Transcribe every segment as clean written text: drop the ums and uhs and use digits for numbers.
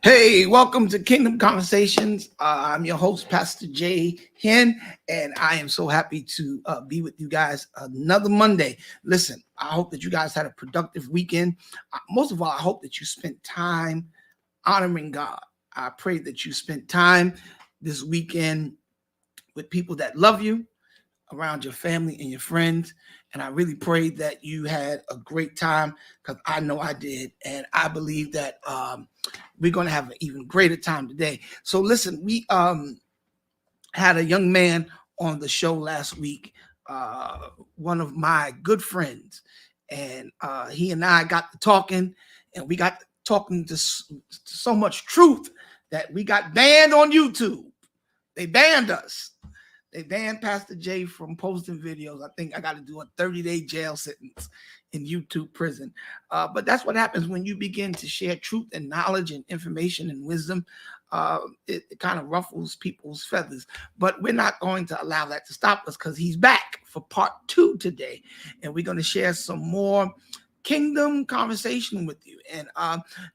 Hey, welcome to Kingdom Conversations. I'm your host, Pastor Jay Hen, and I am so happy to be with you guys another Monday. Listen, I hope that you guys had a productive weekend. Most of all, I hope that you spent time honoring God. I pray that you spent time this weekend with people that love you, around your family and your friends. And I really pray that you had a great time because I know I did. And I believe that we're going to have an even greater time today. So listen, we had a young man on the show last week, one of my good friends. And he and I got to talking, and we got talking to so much truth that we got banned on YouTube. They banned us. They banned Pastor J from posting videos. I think I got to do a 30-day jail sentence in YouTube prison. But that's what happens when you begin to share truth and knowledge and information and wisdom. It kind of ruffles people's feathers. But we're not going to allow that to stop us because he's back for part 2 today. And we're going to share some more kingdom conversation with you, and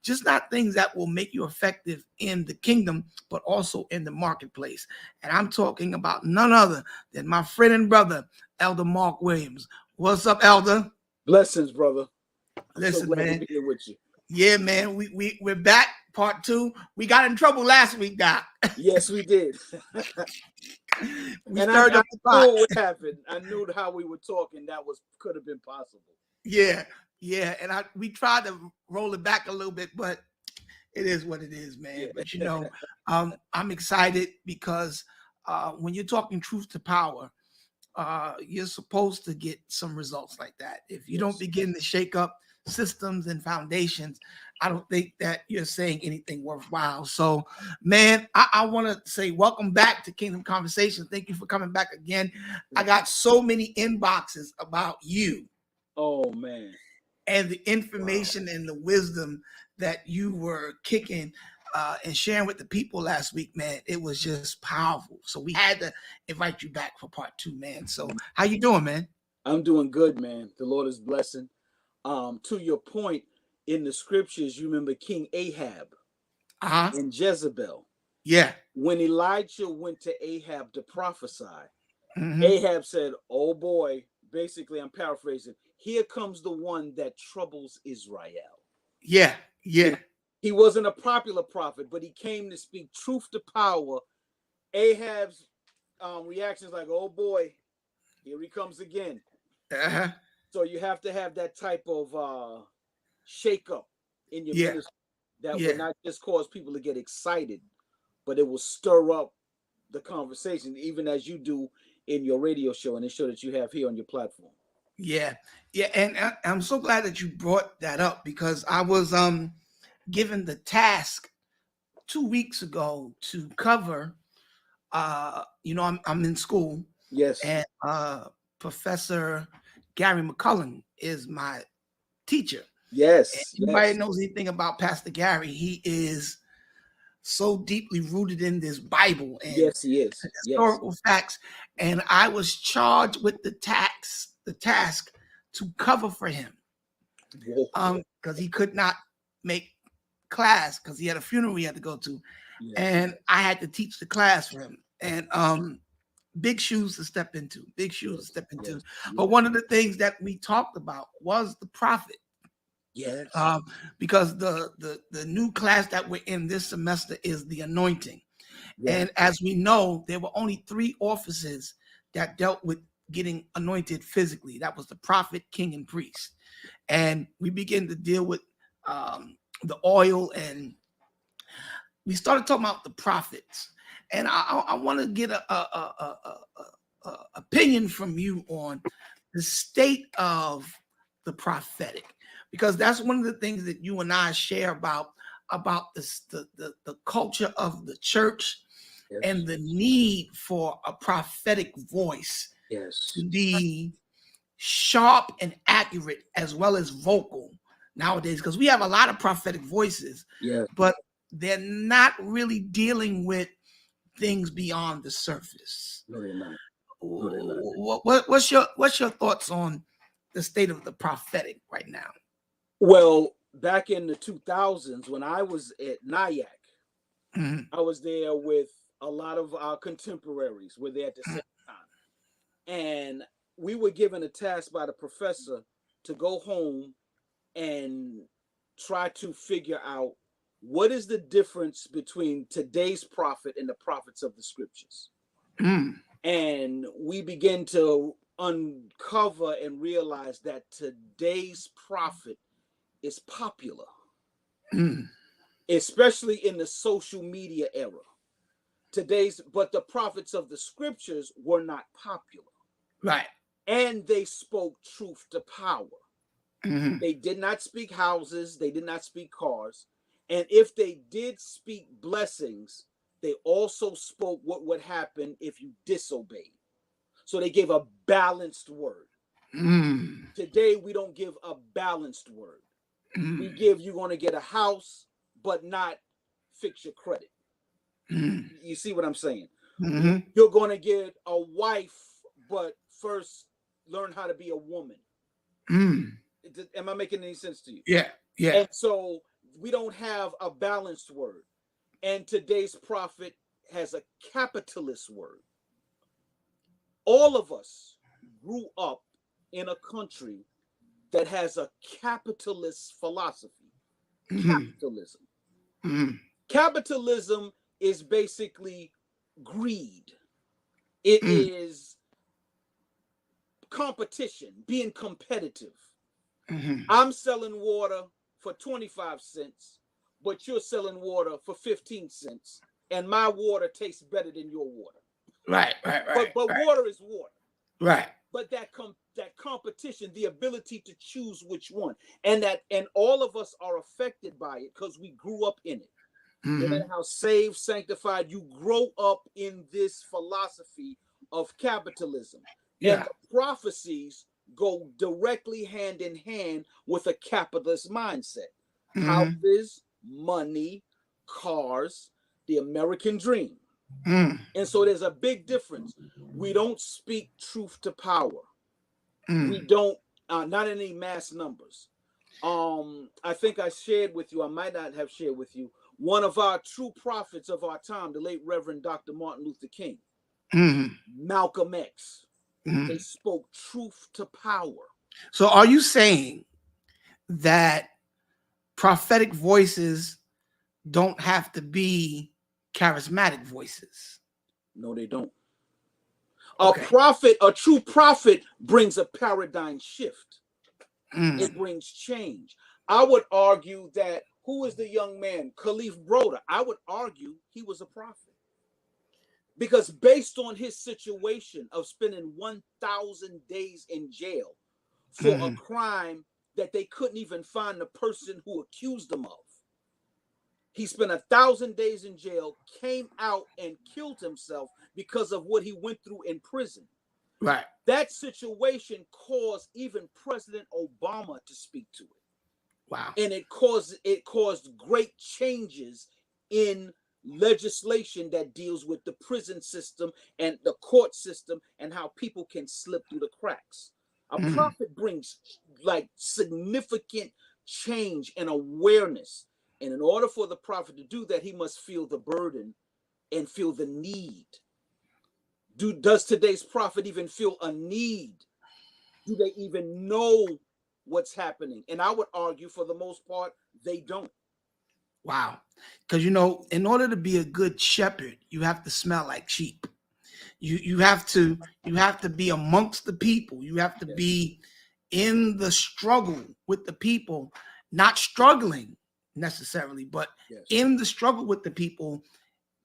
just not things that will make you effective in the kingdom, but also in the marketplace. And I'm talking about none other than my friend and brother, Elder Mark Williams. What's up, Elder? Blessings, brother. Listen, so glad man. to be here with you. Yeah, man. We're back, part 2. We got in trouble last week, Doc. Yes, we did. we stirred up the pot. I knew what happened. I knew how we were talking. That could have been possible. Yeah, and we tried to roll it back a little bit, but it is what it is, man. Yeah. But you know, I'm excited because when you're talking truth to power, you're supposed to get some results like that. If you don't begin to shake up systems and foundations, I don't think that you're saying anything worthwhile. So, man, I want to say welcome back to Kingdom Conversation. Thank you for coming back again. I got so many inboxes about you. Oh, man. And the information and the wisdom that you were kicking and sharing with the people last week, man, it was just powerful. So we had to invite you back for part 2, man. So how you doing, man? I'm doing good, man. The Lord is blessing. To your point, in the scriptures, you remember King Ahab and Jezebel. Yeah. When Elijah went to Ahab to prophesy, Ahab said, oh boy, basically I'm paraphrasing, here comes the one that troubles Israel. Yeah. He wasn't a popular prophet, but he came to speak truth to power. Ahab's reaction is like, oh boy, here he comes again. So you have to have that type of shake up in your ministry that will not just cause people to get excited, but it will stir up the conversation, even as you do in your radio show and the show that you have here on your platform. Yeah, and I'm so glad that you brought that up because I was given the task 2 weeks ago to cover. I'm in school. Yes, and Professor Gary McCullen is my teacher. Yes. Anybody knows anything about Pastor Gary? He is so deeply rooted in this Bible and yes, he is. Historical facts. And I was charged with the task to cover for him. Because he could not make class because he had a funeral he had to go to. Yeah. And I had to teach the class for him. And big shoes to step into. Yes. But one of the things that we talked about was the prophet. Yes. Because the new class that we're in this semester is the anointing. Yes. And as we know, there were only 3 offices that dealt with getting anointed physically. That was the prophet, king, and priest. And we began to deal with the oil, and we started talking about the prophets. And I want to get a opinion from you on the state of the prophetic, because that's one of the things that you and I share about this, the culture of the church. Yes. And the need for a prophetic voice. Yes. To be sharp and accurate as well as vocal nowadays, because we have a lot of prophetic voices. Yes. But they're not really dealing with things beyond the surface. No, they're not. What's your thoughts on the state of the prophetic right now? Well, back in the 2000s, when I was at NIAC, I was there with a lot of our contemporaries. Were there at the same time, and we were given a task by the professor to go home and try to figure out what is the difference between today's prophet and the prophets of the scriptures. And we begin to uncover and realize that today's prophet is popular, especially in the social media era. But the prophets of the scriptures were not popular. Right. And they spoke truth to power. They did not speak houses. They did not speak cars. And if they did speak blessings, they also spoke what would happen if you disobeyed. So they gave a balanced word. Today, we don't give a balanced word. We give, you're going to get a house, but not fix your credit. You see what I'm saying? You're going to get a wife, but first learn how to be a woman. Am I making any sense to you? Yeah. And so we don't have a balanced word. And today's prophet has a capitalist word. All of us grew up in a country that has a capitalist philosophy. Capitalism. Capitalism is basically greed. It is competition, being competitive. I'm selling water for 25 cents, but you're selling water for 15 cents, and my water tastes better than your water. Right. But water is water. Right. But that competition, the ability to choose which one, and all of us are affected by it because we grew up in it. No matter how saved, sanctified, you grow up in this philosophy of capitalism. Yeah. And the prophecies go directly hand in hand with a capitalist mindset. Houses, money, cars, the American dream. And so there's a big difference. We don't speak truth to power. We don't, not in any mass numbers. I think I shared with you, I might not have shared with you, one of our true prophets of our time, the late Reverend Dr. Martin Luther King, Malcolm X. They spoke truth to power. So are you saying that prophetic voices don't have to charismatic voices? No, they don't. Okay. A true prophet brings a paradigm shift. It brings change. I would argue that, who is the young man? Khalif Broder. I would argue he was a prophet. Because based on his situation of spending 1,000 days in jail for a crime that they couldn't even find the person who accused him of. He spent 1,000 days in jail, came out and killed himself because of what he went through in prison. Right. That situation caused even President Obama to speak to it. Wow. And it caused great changes in legislation that deals with the prison system and the court system and how people can slip through the cracks. A prophet brings like significant change and awareness. And in order for the prophet to do that, he must feel the burden and feel the need. Does today's prophet even feel a need? Do they even know what's happening? And I would argue for the most part, they don't. Wow. Because, in order to be a good shepherd, you have to smell like sheep. You have to be amongst the people. You have to be in the struggle with the people, not struggling necessarily, but in the struggle with the people,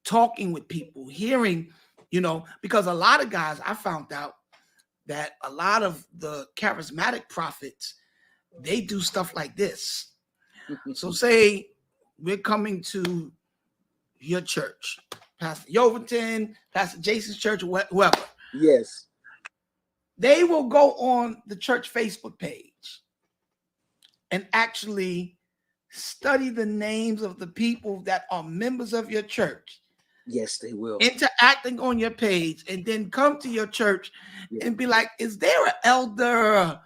talking with people, hearing, because a lot of guys, I found out that a lot of the charismatic prophets, they do stuff like this. So say we're coming to your church, Pastor Yoverton, Pastor Jason's church, whoever. Yes. They will go on the church Facebook page and actually study the names of the people that are members of your church. Yes, they will. Interacting on your page, and then come to your church and be like, is there an elder?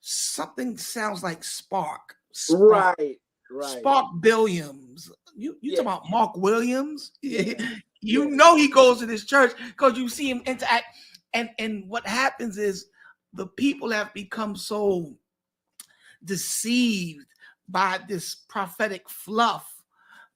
Something sounds like Spark. Right. Spark Williams. You talking about Mark Williams? Yeah. You know he goes to this church because you see him interact. And what happens is the people have become so deceived by this prophetic fluff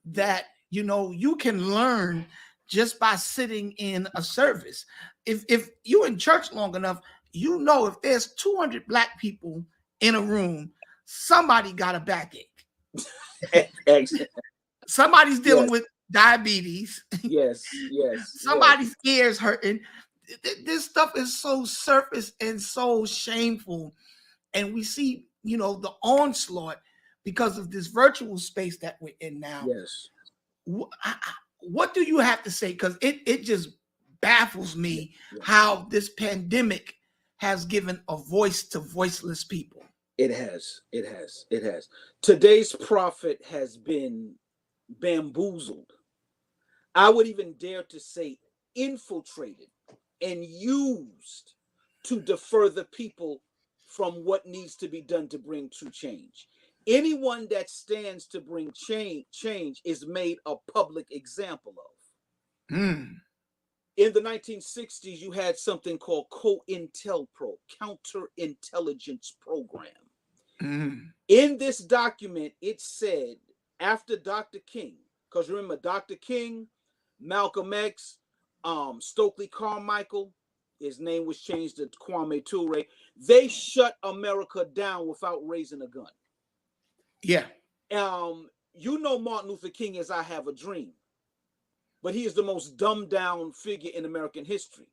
that you can learn just by sitting in a service. If you're in church long enough, if there's 200 black people in a room, somebody got a backache. Somebody's dealing with diabetes. Yes. Somebody's ears hurting. This stuff is so surface and so shameful. And we see, the onslaught because of this virtual space that we're in now. Yes. What do you have to say? Because it just baffles me how this pandemic has given a voice to voiceless people. It has. Today's prophet has been bamboozled. I would even dare to say infiltrated and used to defer the people from what needs to be done to bring true change. Anyone that stands to bring change is made a public example of. In the 1960s, you had something called COINTELPRO, Counterintelligence Program. In this document, it said, after Dr. King, because remember, Dr. King, Malcolm X, Stokely Carmichael, his name was changed to Kwame Ture, they shut America down without raising a gun. Yeah. Martin Luther King as I Have a Dream, but he is the most dumbed down figure in American history.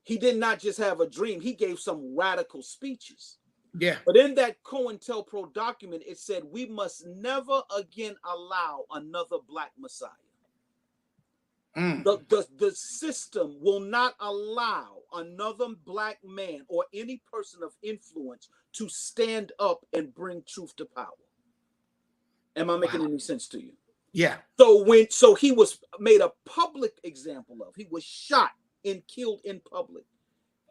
He did not just have a dream, he gave some radical speeches. Yeah. But in that COINTELPRO document, it said we must never again allow another black Messiah. The system will not allow another black man or any person of influence to stand up and bring truth to power. Am I making any sense to you? Yeah. So he was made a public example of. He was shot and killed in public,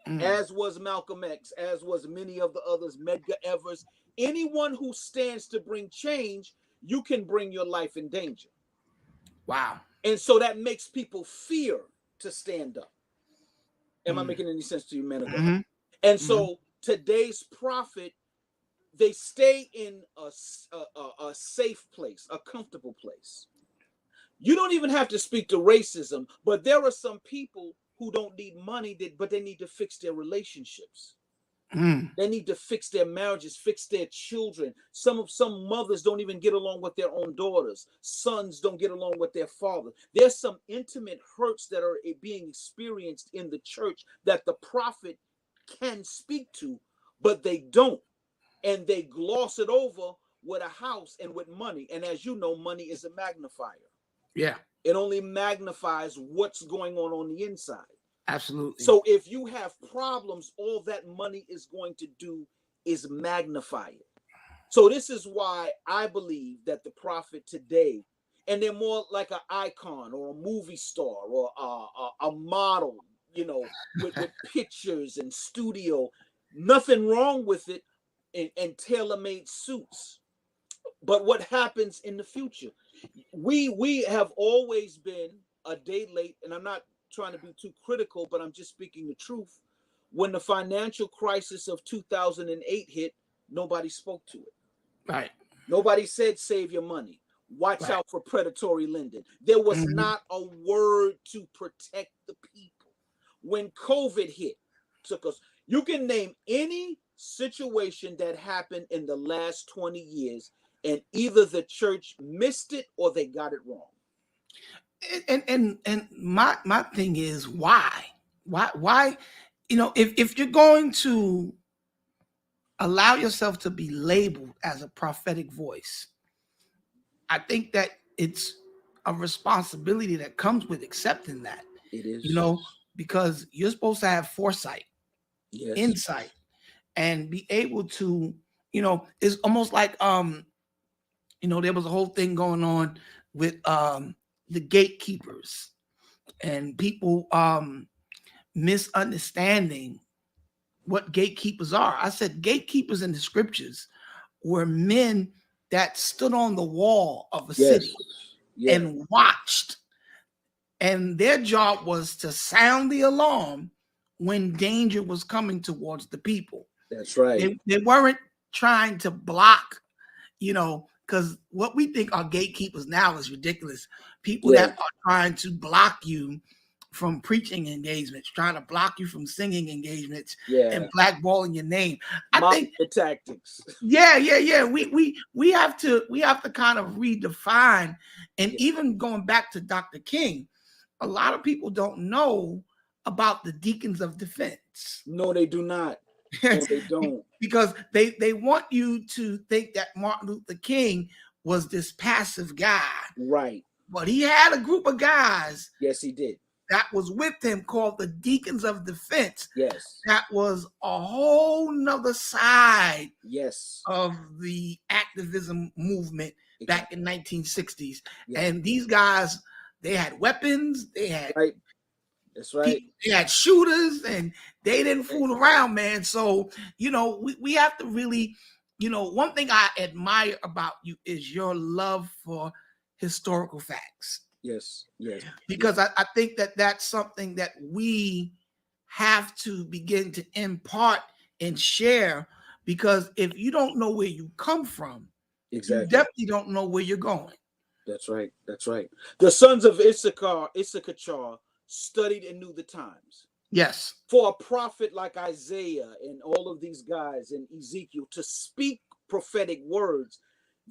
as was Malcolm X, as was many of the others, Medgar Evers. Anyone who stands to bring change, you can bring your life in danger. Wow. And so that makes people fear to stand up. Am I making any sense to you, man? And so today's prophet, they stay in a safe place, a comfortable place. You don't even have to speak to racism, but there are some people who don't need money, but they need to fix their relationships. They need to fix their marriages, fix their children. Some mothers don't even get along with their own daughters. Sons don't get along with their father. There's some intimate hurts that are being experienced in the church that the prophet can speak to, but they don't. And they gloss it over with a house and with money. And as you know, money is a magnifier. Yeah. It only magnifies what's going on the inside. Absolutely. So if you have problems, all that money is going to do is magnify it. So this is why I believe that the prophet today, and they're more like an icon or a movie star or a model, with pictures and studio. Nothing wrong with it, and tailor-made suits. But what happens in the future? We have always been a day late, and I'm not trying to be too critical, but I'm just speaking the truth. When the financial crisis of 2008 hit, nobody spoke to it. Right. Nobody said save your money. Watch out for predatory lending. There was not a word to protect the people. When COVID hit, took us. You can name any situation that happened in the last 20 years, and either the church missed it or they got it wrong. And my thing is why if you're going to allow yourself to be labeled as a prophetic voice, I think that it's a responsibility that comes with accepting that. It is, because you're supposed to have foresight, insight, and be able to, it's almost like there was a whole thing going on with the gatekeepers and people misunderstanding what gatekeepers are. I said gatekeepers in the scriptures were men that stood on the wall of a city and watched. And their job was to sound the alarm when danger was coming towards the people. That's right. They weren't trying to block, because what we think are gatekeepers now is ridiculous. People that are trying to block you from preaching engagements, trying to block you from singing engagements, and blackballing your name. I think the tactics. Yeah. We have to kind of redefine, and even going back to Dr. King, a lot of people don't know about the deacons of defense. No, they do not. No, they don't. Because they want you to think that Martin Luther King was this passive guy. Right. But he had a group of guys. Yes, he did. That was with him called the Deacons of Defense. Yes. That was a whole nother side of the activism movement back in 1960s. Yeah. And these guys, they had weapons, they had That's right. They had shooters, and they didn't fool around, man. So, we have to really, one thing I admire about you is your love for historical facts. Yes. Because I think that that's something that we have to begin to impart and share, because if you don't know where you come from, you definitely don't know where you're going. That's right. The sons of Issachar studied and knew the times. Yes. For a prophet like Isaiah and all of these guys and Ezekiel to speak prophetic words,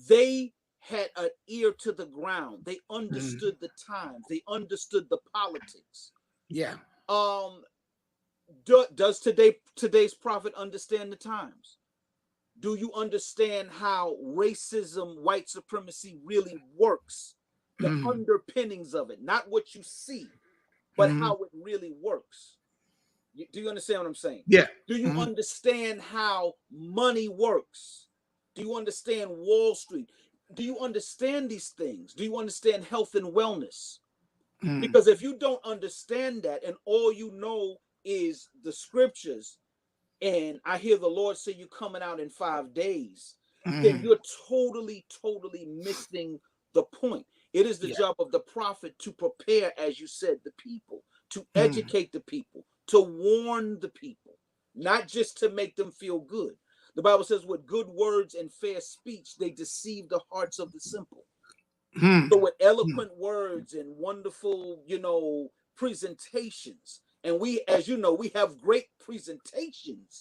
they had an ear to the ground. They understood the times. They understood the politics. Yeah. Does today's prophet understand the times? Do you understand how racism, white supremacy really works? The underpinnings of it, not what you see, but how it really works. Do you understand what I'm saying? Yeah. Do you understand how money works? Do you understand Wall Street? Do you understand these things? Do you understand health and wellness? Because if you don't understand that and all you know is the scriptures, and I hear the Lord say you're coming out in 5 days, then you're totally missing the point. It is the job of the prophet to prepare, as you said, the people, to educate the people, to warn the people, not just to make them feel good. The Bible says with good words and fair speech, they deceive the hearts of the simple. So with eloquent words and wonderful, presentations, and we, as you know, we have great presentations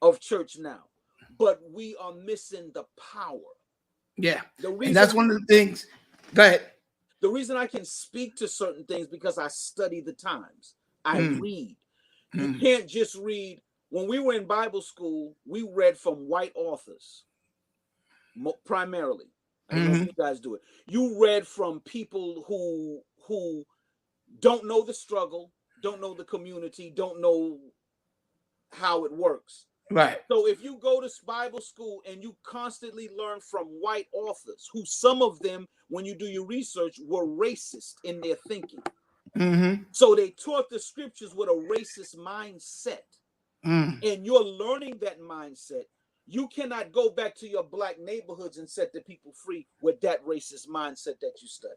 of church now, but we are missing the power. Yeah. And that's one of the things. Go ahead. The reason I can speak to certain things because I study the times. I read. You can't just read. When we were in Bible school, we read from white authors, primarily. I don't know if you guys do it. You read from people who don't know the struggle, don't know the community, don't know how it works. Right. So if you go to Bible school and you constantly learn from white authors, who some of them, when you do your research, were racist in their thinking. So they taught the scriptures with a racist mindset. And you're learning that mindset. You cannot go back to your black neighborhoods and set the people free with that racist mindset that you study.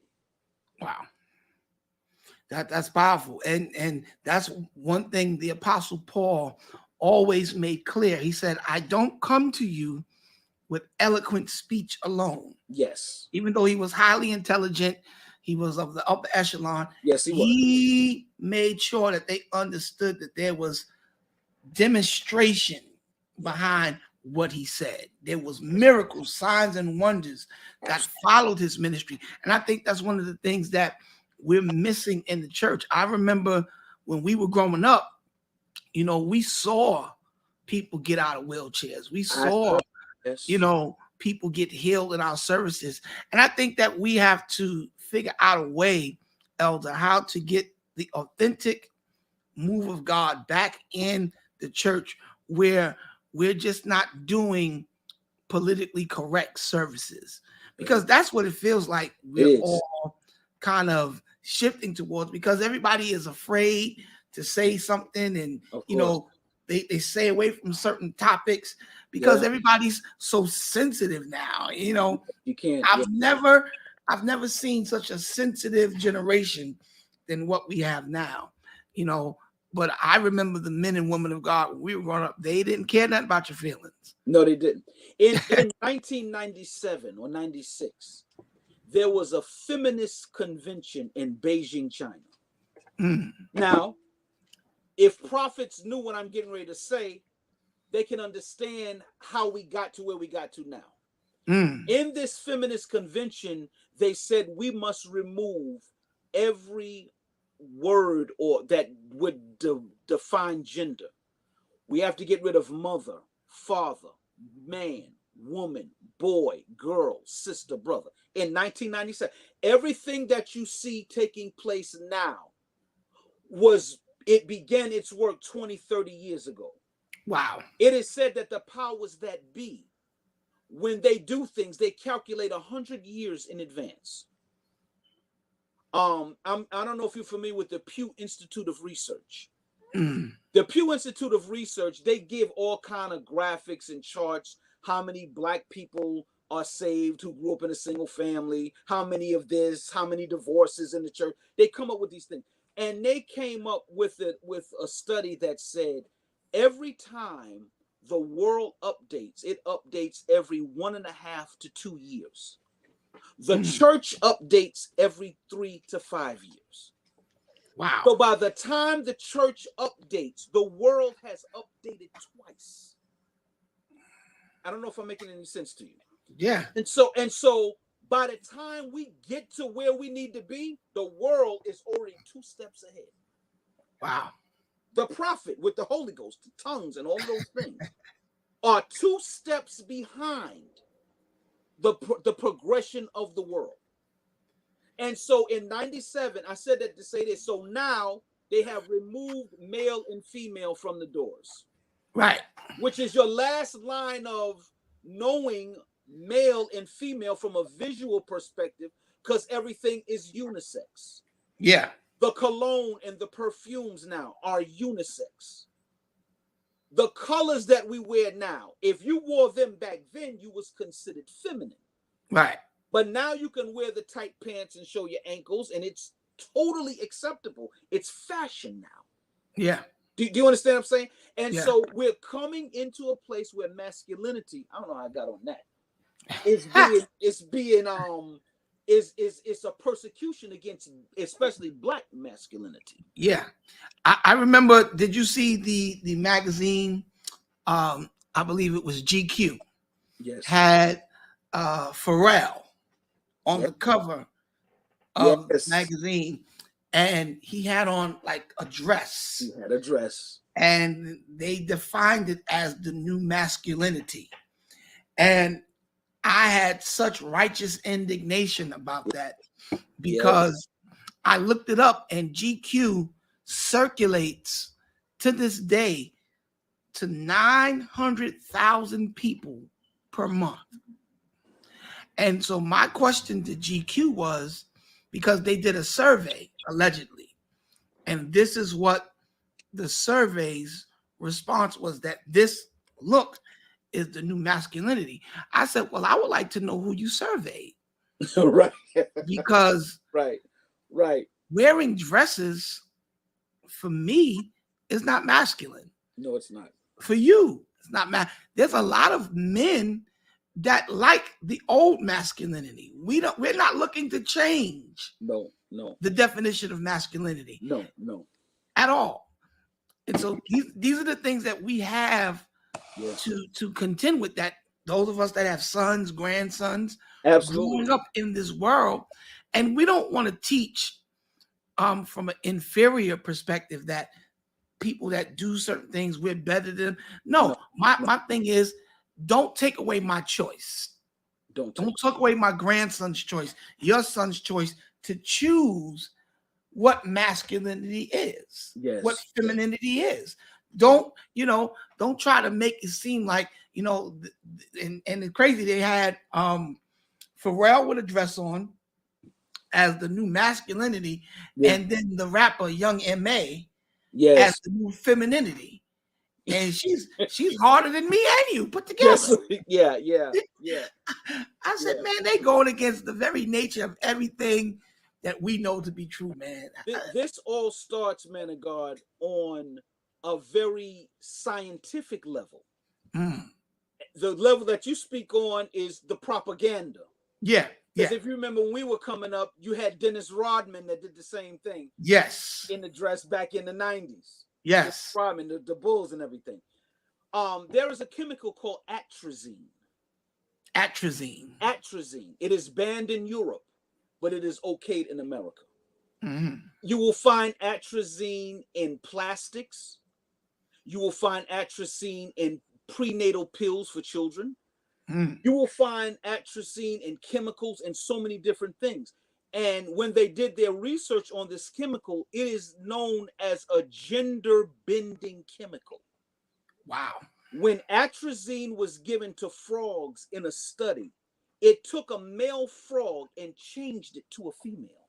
Wow. That's powerful. And that's one thing the Apostle Paul always made clear. He said, I don't come to you with eloquent speech alone. Yes. Even though he was highly intelligent, he was of the upper echelon. Yes, he was. He made sure that they understood that there was demonstration behind what he said. There was miracles, signs, and wonders that followed his ministry. And I think that's one of the things that we're missing in the church. I remember when we were growing up, we saw people get out of wheelchairs. We saw, people get healed in our services. And I think that we have to figure out a way, Elder, how to get the authentic move of God back in the church where we're just not doing politically correct services, because that's what it feels like we're all kind of shifting towards, because everybody is afraid to say something, and they stay away from certain topics because everybody's so sensitive now. You know, you can't. I've never seen such a sensitive generation than what we have now. You know, but I remember the men and women of God when we were growing up, they didn't care nothing about your feelings. No, they didn't. In 1997 or 96, there was a feminist convention in Beijing, China. Now, if prophets knew what I'm getting ready to say, they can understand how we got to where we got to now. In this feminist convention, they said we must remove every word or that would define gender. We have to get rid of mother, father, man, woman, boy, girl, sister, brother. In 1997, everything that you see taking place now it began its work 20, 30 years ago. Wow. It is said that the powers that be, when they do things, they calculate 100 years in advance. I don't know if you're familiar with the Pew Institute of Research. The Pew Institute of Research, they give all kind of graphics and charts, how many black people are saved who grew up in a single family, how many of this, how many divorces in the church. They come up with these things. And they came up with a study that said every time the world updates, it updates every 1.5 to 2 years. The church updates every 3 to 5 years. Wow. So by the time the church updates, the world has updated twice. I don't know if I'm making any sense to you. Yeah. And so by the time we get to where we need to be, the world is already 2 steps ahead. Wow. The prophet with the Holy Ghost, the tongues, and all those things are 2 steps behind the progression of the world. And so in 97, I said that to say this. So now they have removed male and female from the doors. Right. Which is your last line of knowing male and female from a visual perspective, because everything is unisex. Yeah. The cologne and the perfumes now are unisex. The colors that we wear now, if you wore them back then, you was considered feminine. Right. But now you can wear the tight pants and show your ankles, and it's totally acceptable. It's fashion now. Yeah. Do you understand what I'm saying? And so we're coming into a place where masculinity, I don't know how I got on that, is a persecution against especially black masculinity. Yeah. I remember, did you see the magazine? I believe it was GQ. Yes. Had Pharrell on the cover of the magazine, and he had on like a dress. He had a dress. And they defined it as the new masculinity. And I had such righteous indignation about that because I looked it up, and GQ circulates to this day to 900,000 people per month. And so my question to GQ was, because they did a survey, allegedly, and this is what the survey's response was, that this look is the new masculinity. I said, well, I would like to know who you surveyed. Right. Because right. Wearing dresses, for me, is not masculine. No, it's not. For you, it's not There's a lot of men that like the old masculinity. We're not looking to change. No. The definition of masculinity. No. At all. And so these are the things that we have to contend with, that those of us that have sons, grandsons, absolutely, growing up in this world. And we don't want to teach from an inferior perspective that people that do certain things, we're better than them. No. My thing is, don't take away my choice. Don't take away my grandson's choice, your son's choice to choose what masculinity is, what femininity is. Don't try to make it seem like, and it's crazy. They had Pharrell with a dress on as the new masculinity, and then the rapper Young M.A. as the new femininity. and she's harder than me and you put together. Yes. Yeah. I said, man, they going against the very nature of everything that we know to be true, man. This all starts, man of God, on a very scientific level. The level that you speak on is the propaganda. Yeah. Because if you remember when we were coming up, you had Dennis Rodman that did the same thing. Yes. In the dress back in the 90s. Yes. Rodman, the Bulls and everything. There is a chemical called atrazine. Atrazine. It is banned in Europe, but it is okayed in America. You will find atrazine in plastics. You will find atrazine in prenatal pills for children. You will find atrazine in chemicals and so many different things. And when they did their research on this chemical, it is known as a gender-bending chemical. Wow. When atrazine was given to frogs in a study, it took a male frog and changed it to a female.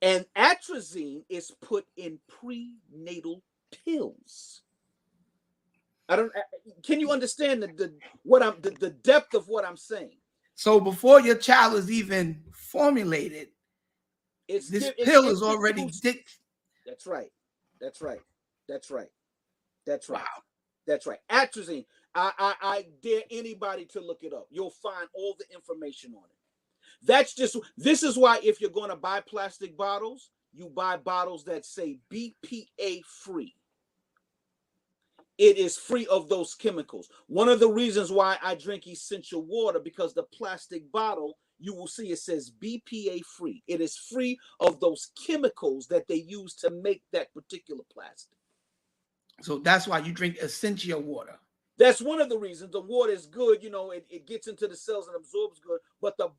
And atrazine is put in prenatal pills. Can you understand the depth of what I'm saying? So before your child is even formulated, this pill is already That's right. Wow. That's right. Atrazine. I dare anybody to look it up. You'll find all the information on it. This is why if you're going to buy plastic bottles, you buy bottles that say BPA free. It is free of those chemicals. One of the reasons why I drink essential water, because the plastic bottle, you will see it says BPA free. It is free of those chemicals that they use to make that particular plastic. So that's why you drink essential water. That's one of the reasons. The water is good, it gets into the cells and absorbs good, but the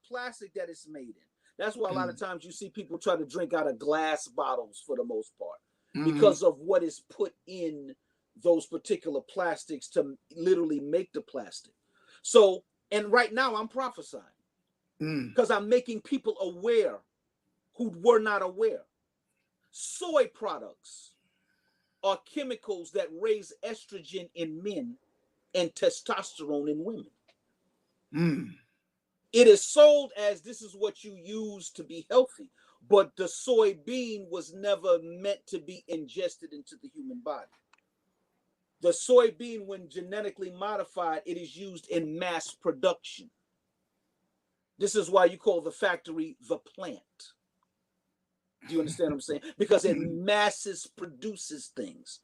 plastic that it's made in. That's why a lot of times you see people try to drink out of glass bottles for the most part, because of what is put in those particular plastics to literally make the plastic. So, and right now I'm prophesying because I'm making people aware who were not aware. Soy products are chemicals that raise estrogen in men and testosterone in women. It is sold as this is what you use to be healthy, but the soybean was never meant to be ingested into the human body. The soybean, when genetically modified, it is used in mass production. This is why you call the factory the plant. Do you understand what I'm saying? Because it masses produces things.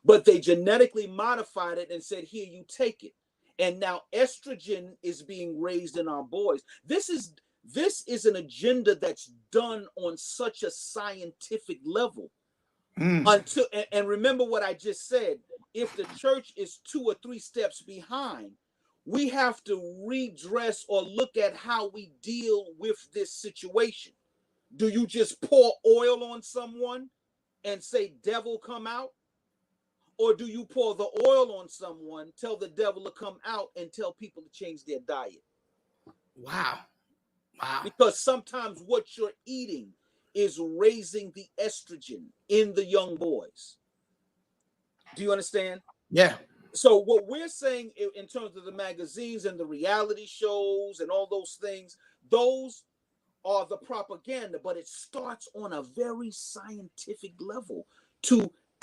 But they genetically modified it and said, here, you take it. And now estrogen is being raised in our boys. This is an agenda that's done on such a scientific level. And remember what I just said. If the church is 2 or 3 steps behind, we have to redress or look at how we deal with this situation. Do you just pour oil on someone and say, devil, come out? Or do you pour the oil on someone, tell the devil to come out, and tell people to change their diet? Wow. Because sometimes what you're eating is raising the estrogen in the young boys. Do you understand? Yeah. So what we're saying in terms of the magazines and the reality shows and all those things, those are the propaganda, but it starts on a very scientific level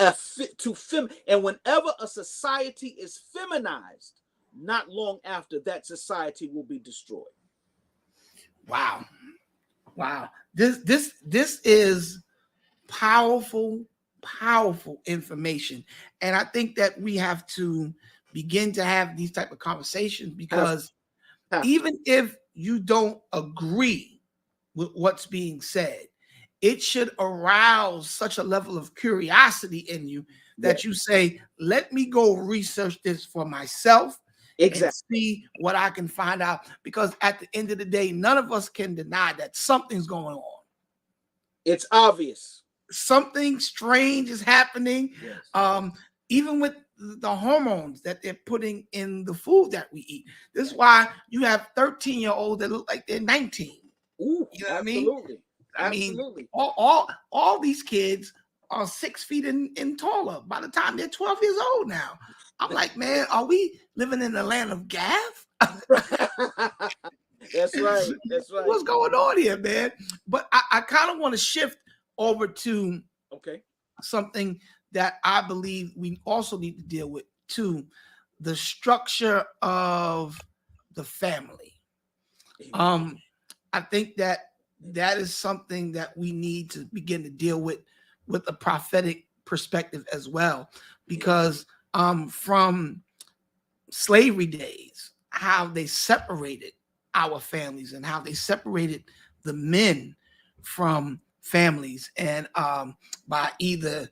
and whenever a society is feminized, not long after that society will be destroyed. Wow. This is powerful information. And I think that we have to begin to have these type of conversations, because even if you don't agree with what's being said, it should arouse such a level of curiosity in you that you say, let me go research this for myself. Exactly. And see what I can find out. Because at the end of the day, none of us can deny that something's going on. It's obvious. Something strange is happening. Yes. Even with the hormones that they're putting in the food that we eat. This is why you have 13-year-olds that look like they're 19. Ooh, you know what absolutely. I mean? I mean, all these kids are 6 feet in taller by the time they're 12 years old now. I'm like, man, are we living in the land of Gaff? That's right. That's right. What's going on here, man? But I kind of want to shift over to something that I believe we also need to deal with too, the structure of the family. I think that is something that we need to begin to deal with a prophetic perspective as well, because from slavery days, how they separated our families and how they separated the men from families, and by either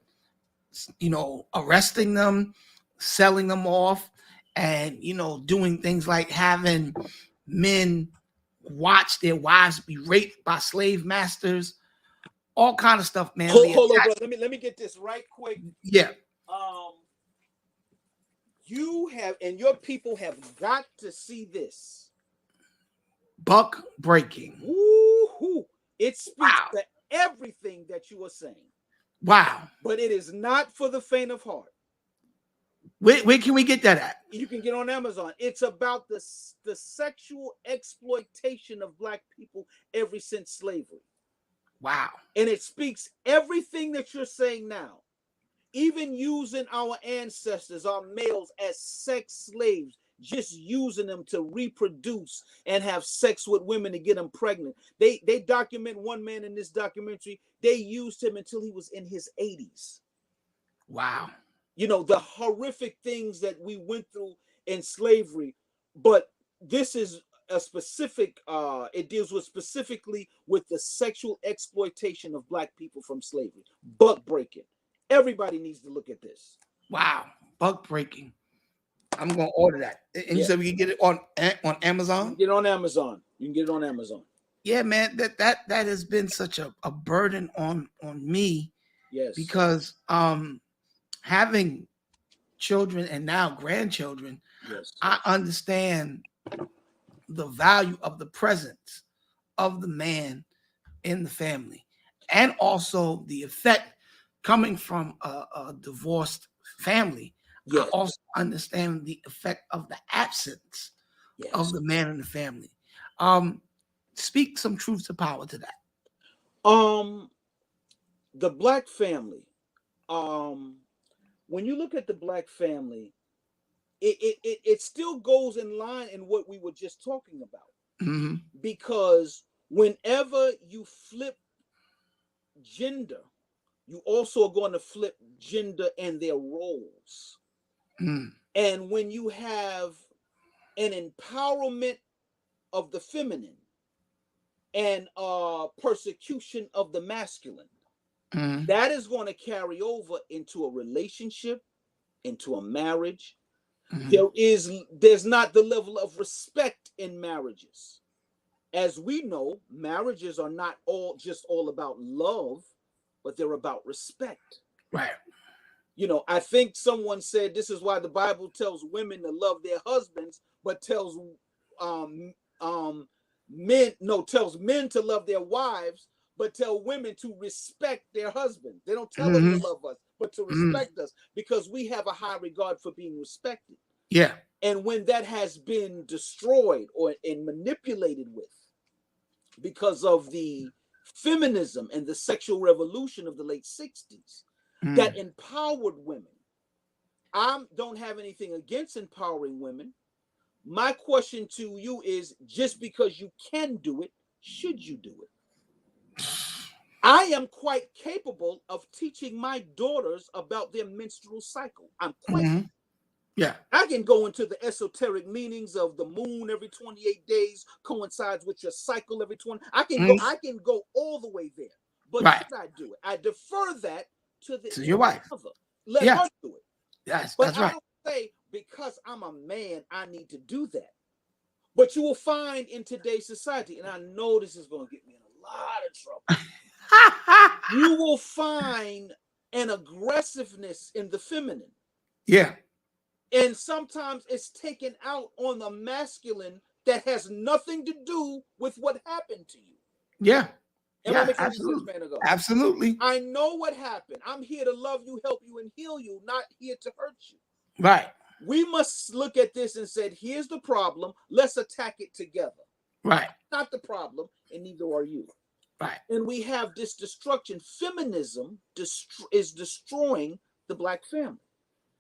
arresting them, selling them off, and doing things like having men watch their wives be raped by slave masters, all kind of stuff, man. Hold on, bro. Let me get this right quick. Yeah. You have, and your people have got to see this. Buck breaking. Woo-hoo. It speaks to everything that you are saying. Wow. But it is not for the faint of heart. Where can we get that at? You can get on Amazon. It's about the sexual exploitation of Black people ever since slavery. Wow. And it speaks everything that you're saying now. Even using our ancestors, our males, as sex slaves, just using them to reproduce and have sex with women to get them pregnant. They document one man in this documentary. They used him until he was in his 80s. Wow. The horrific things that we went through in slavery. But this is a specific, it deals with specifically with the sexual exploitation of Black people from slavery. Buck breaking. Everybody needs to look at this. Wow. Buck breaking. I'm going to order that. And you said we can get it on Amazon? You can get it on Amazon. You can get it on Amazon. Yeah, man. That has been such a burden on me. Yes. Because having children and now grandchildren, I understand the value of the presence of the man in the family, and also the effect coming from a divorced family. I also understand the effect of the absence of the man in the family. Speak some truth to power to that. The Black family. When you look at the Black family, it still goes in line in what we were just talking about. Mm-hmm. Because whenever you flip gender, you also are going to flip gender and their roles. Mm. And when you have an empowerment of the feminine and persecution of the masculine, that is going to carry over into a relationship, into a marriage. There's not the level of respect in marriages. As we know, marriages are not all about love, but they're about respect. Right. I think someone said this is why the Bible tells women to love their husbands, but tells men to love their wives, but tell women to respect their husbands. They don't tell them to love us, but to respect us, because we have a high regard for being respected. Yeah. And when that has been destroyed and manipulated with because of the feminism and the sexual revolution of the late 60s that empowered women, I don't have anything against empowering women. My question to you is, just because you can do it, should you do it? I am quite capable of teaching my daughters about their menstrual cycle. I'm quite Yeah. I can go into the esoteric meanings of the moon every 28 days coincides with your cycle every 20. I can go all the way there. But should I do it? I defer that to your wife. Mother. Let her do it. Yes, but that's I right. don't say because I'm a man, I need to do that. But you will find in today's society, and I know this is going to get me in a lot of trouble. You will find an aggressiveness in the feminine. Yeah. And sometimes it's taken out on the masculine that has nothing to do with what happened to you. Yeah. Am I making sense, man of God? Absolutely. I know what happened. I'm here to love you, help you, and heal you, not here to hurt you. Right. We must look at this and say, here's the problem. Let's attack it together. Right. Not the problem, and neither are you. Right. And we have this destruction. Feminism is destroying the Black family.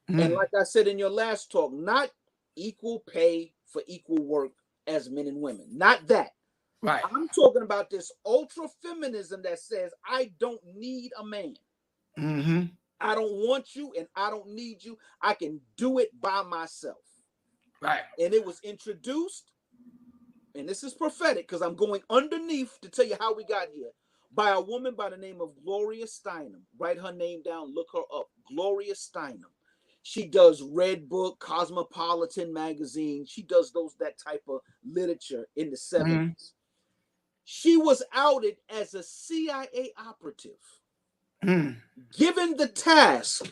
And like I said in your last talk, not equal pay for equal work as men and women. Not that. Right. I'm talking about this ultra feminism that says, I don't need a man. I don't want you and I don't need you. I can do it by myself. Right. And it was introduced, and this is prophetic because I'm going underneath to tell you how we got here, by a woman by the name of Gloria Steinem. Write her name down, look her up. Gloria Steinem. She does Red Book, Cosmopolitan magazine. She does that type of literature in the 70s. She was outed as a CIA operative, given the task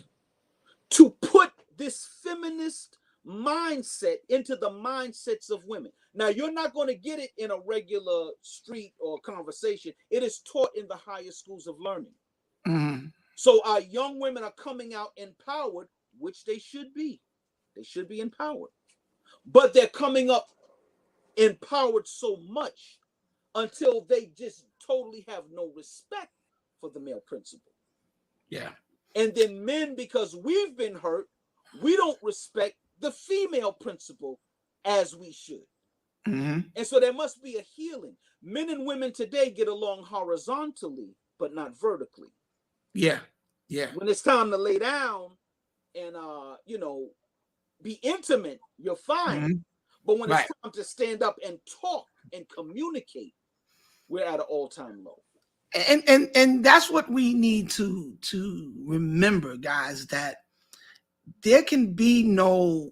to put this feminist mindset into the mindsets of women. Now, you're not going to get it in a regular street or conversation. It is taught in the higher schools of learning. So our young women are coming out empowered, which they should be. They should be empowered. But they're coming up empowered so much until they just totally have no respect for the male principle. Yeah. And then men, because we've been hurt, we don't respect the female principle as we should. And so there must be a healing. Men and women today get along horizontally, but not vertically. Yeah. Yeah. When it's time to lay down and, be intimate, you're fine. But when it's time to stand up and talk and communicate, we're at an all-time low. And that's what we need to remember, guys, that there can be no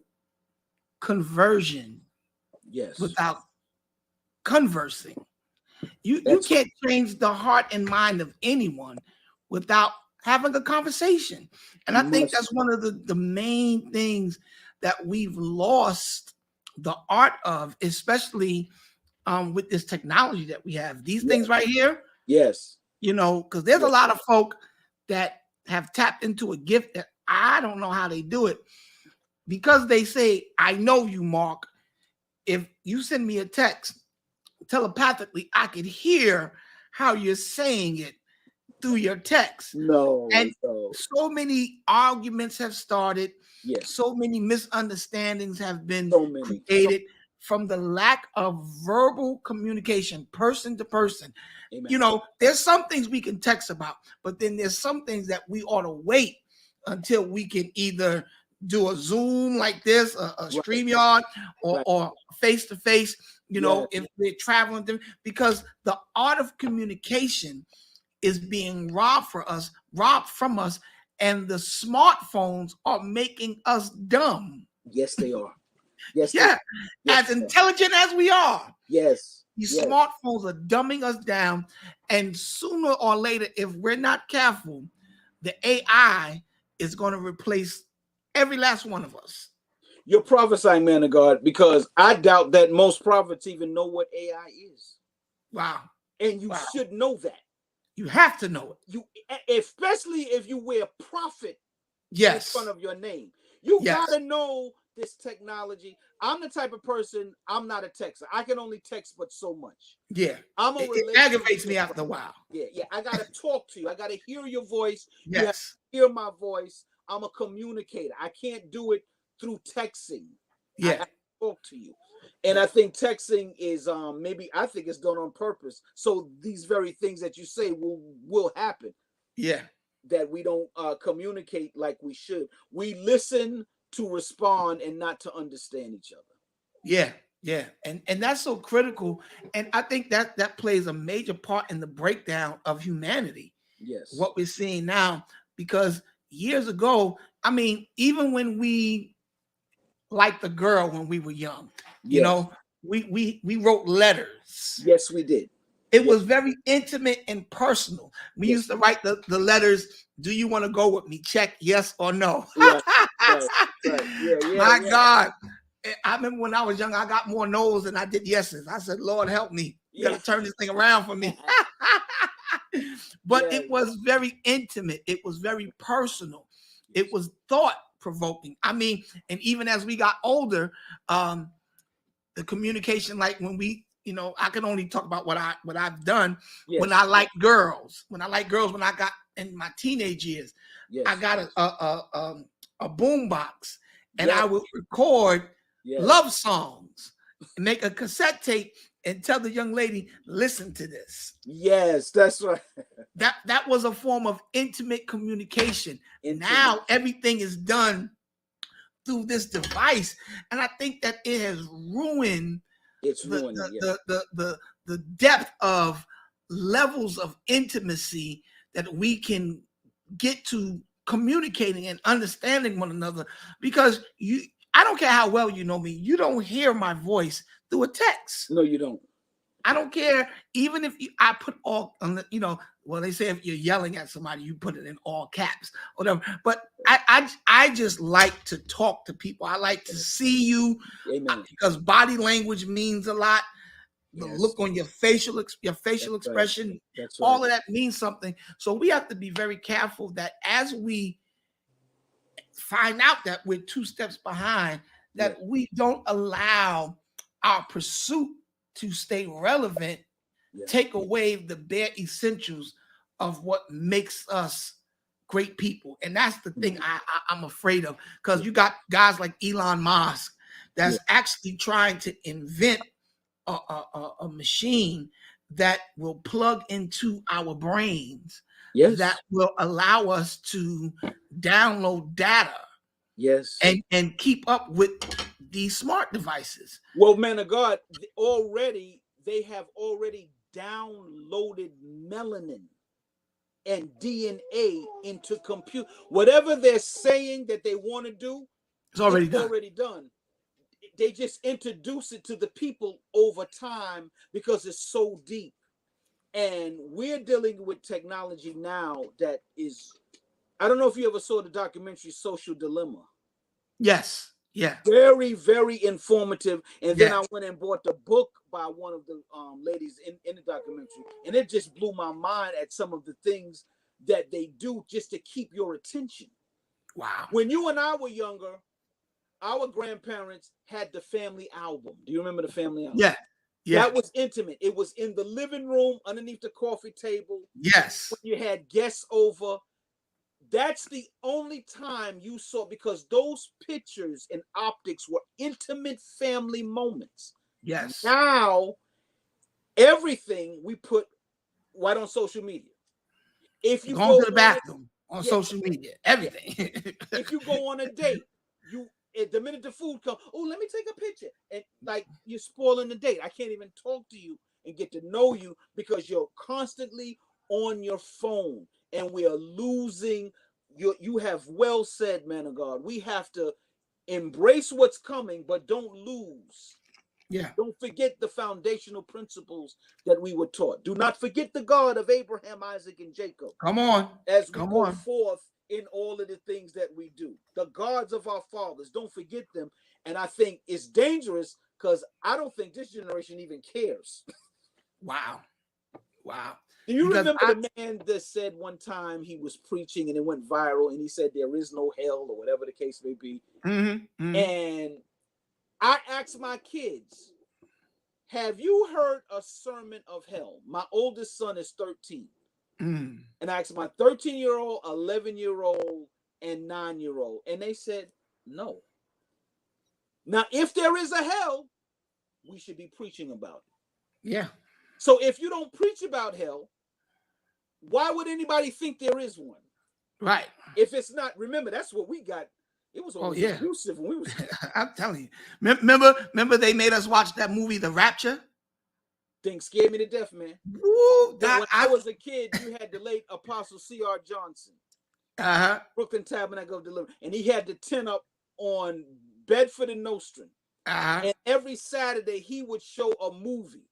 conversion without conversing. You can't change the heart and mind of anyone without having a conversation. And I think that's one of the main things that we've lost the art of, especially with this technology that we have. These things right here. Yes. Because there's a lot of folk that have tapped into a gift that I don't know how they do it, because they say, I know you, Mark. If you send me a text telepathically, I could hear how you're saying it through your text. And so many arguments have started. So many misunderstandings have been created from the lack of verbal communication, person to person. Amen. There's some things we can text about, but then there's some things that we ought to wait until we can either do a Zoom like this, a StreamYard, or face-to-face, if we're traveling, because the art of communication is being robbed from us, and the smartphones are making us dumb. Yes, they are. Yes, yeah. As intelligent as we are. Yes. These smartphones are dumbing us down, and sooner or later, if we're not careful, the AI is going to replace every last one of us. You're prophesying, man of God, because I doubt that most prophets even know what AI is. Wow. And you should know that. You have to know it. Especially if you wear prophet in front of your name. You gotta know this technology. I'm the type of person, I'm not a texter. I can only text but so much. Yeah. It aggravates me after a while. Yeah. I gotta talk to you. I gotta hear your voice. Yes. You have to hear my voice. I'm a communicator. I can't do it through texting. Yeah. I have to talk to you. And I think texting is I think it's done on purpose. So these very things that you say will happen. Yeah. That we don't communicate like we should. We listen to respond and not to understand each other. Yeah. Yeah. And that's so critical. And I think that plays a major part in the breakdown of humanity. Yes. What we're seeing now, because years ago, even when we liked the girl when we were young, we wrote letters. Yes, we did. It was very intimate and personal. We used to write the letters. Do you want to go with me? Check yes or no. Right. My God. I remember when I was young, I got more no's than I did yeses. I said, Lord, help me. You got to turn this thing around for me. but it was very intimate. It was very personal. It was thought provoking. I mean, and even as we got older, the communication, like when we, I can only talk about what I've done. When I like girls, when I got in my teenage years, I got a boom box, and I would record love songs, and make a cassette tape, and tell the young lady, listen to this. Yes, that's right. That was a form of intimate communication. Now everything is done through this device, and I think that it has ruined the depth of levels of intimacy that we can get to communicating and understanding one another. Because I don't care how well you know me, you don't hear my voice through a text. No, you don't. I don't care. Even if I put all on the, well, they say if you're yelling at somebody, you put it in all caps, whatever. But I just like to talk to people. I like to see you. Amen. Because body language means a lot. The look on your facial expression, all of that means something. So we have to be very careful that as we find out that we're 2 steps behind, that we don't allow our pursuit to stay relevant, take away the bare essentials of what makes us great people. And that's the thing I'm afraid of, because you got guys like Elon Musk that's actually trying to invent a machine that will plug into our brains, that will allow us to download data, and keep up with these smart devices. Well, man of God, they have already downloaded melanin and DNA into compute. Whatever they're saying that they want to do, it's already done. They just introduce it to the people over time because it's so deep. And we're dealing with technology now that is, I don't know if you ever saw the documentary Social Dilemma. Yes. Yeah. Very, very informative. And then I went and bought the book by one of the ladies in the documentary. And it just blew my mind at some of the things that they do just to keep your attention. Wow. When you and I were younger, our grandparents had the family album. Do you remember the family album? Yeah. That was intimate. It was in the living room underneath the coffee table. Yes. When you had guests over. That's the only time you saw, because those pictures and optics were intimate family moments. Yes. Now, everything we put right on social media. If you go to the bathroom on social media, everything. If you go on a date, the minute the food comes, let me take a picture. And like, you're spoiling the date. I can't even talk to you and get to know you because you're constantly on your phone. And we are losing. You have well said, man of God. We have to embrace what's coming, but don't lose. Yeah. Don't forget the foundational principles that we were taught. Do not forget the God of Abraham, Isaac, and Jacob. Come on. As we go forth in all of the things that we do. The gods of our fathers, don't forget them. And I think it's dangerous because I don't think this generation even cares. Wow. Do you remember the man that said one time he was preaching and it went viral and he said there is no hell or whatever the case may be? And I asked my kids, have you heard a sermon of hell? My oldest son is 13. And I asked my 13-year-old, 11-year-old, and 9-year-old. And they said, no. Now, if there is a hell, we should be preaching about it. Yeah. So if you don't preach about hell, why would anybody think there is one? Right. If it's not, remember, that's what we got. It was always abusive when we was. I'm telling you. Remember they made us watch that movie, The Rapture? Thing scared me to death, man. Woo, when I was a kid, you had the late Apostle C.R. Johnson. Brooklyn Tabernacle of Deliverance. And he had the tent up on Bedford and Nostrand. And every Saturday, he would show a movie.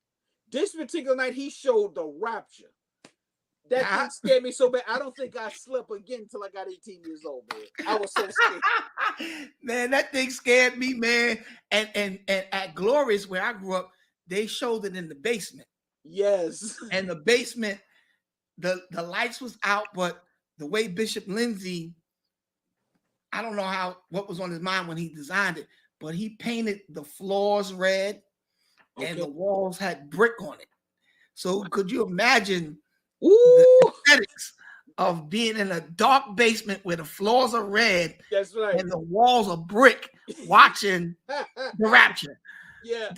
This particular night, he showed The Rapture. That thing scared me so bad. I don't think I slept again until I got 18 years old, man. I was so scared. Man, that thing scared me, man. And at Glorious, where I grew up, they showed it in the basement. Yes. And the basement the lights was out, but the way Bishop Lindsay, I don't know what was on his mind when he designed it, but he painted the floors red and the walls had brick on it. So could you imagine the aesthetics of being in a dark basement where the floors are red, that's right, and the walls are brick, watching the rapture? Yeah,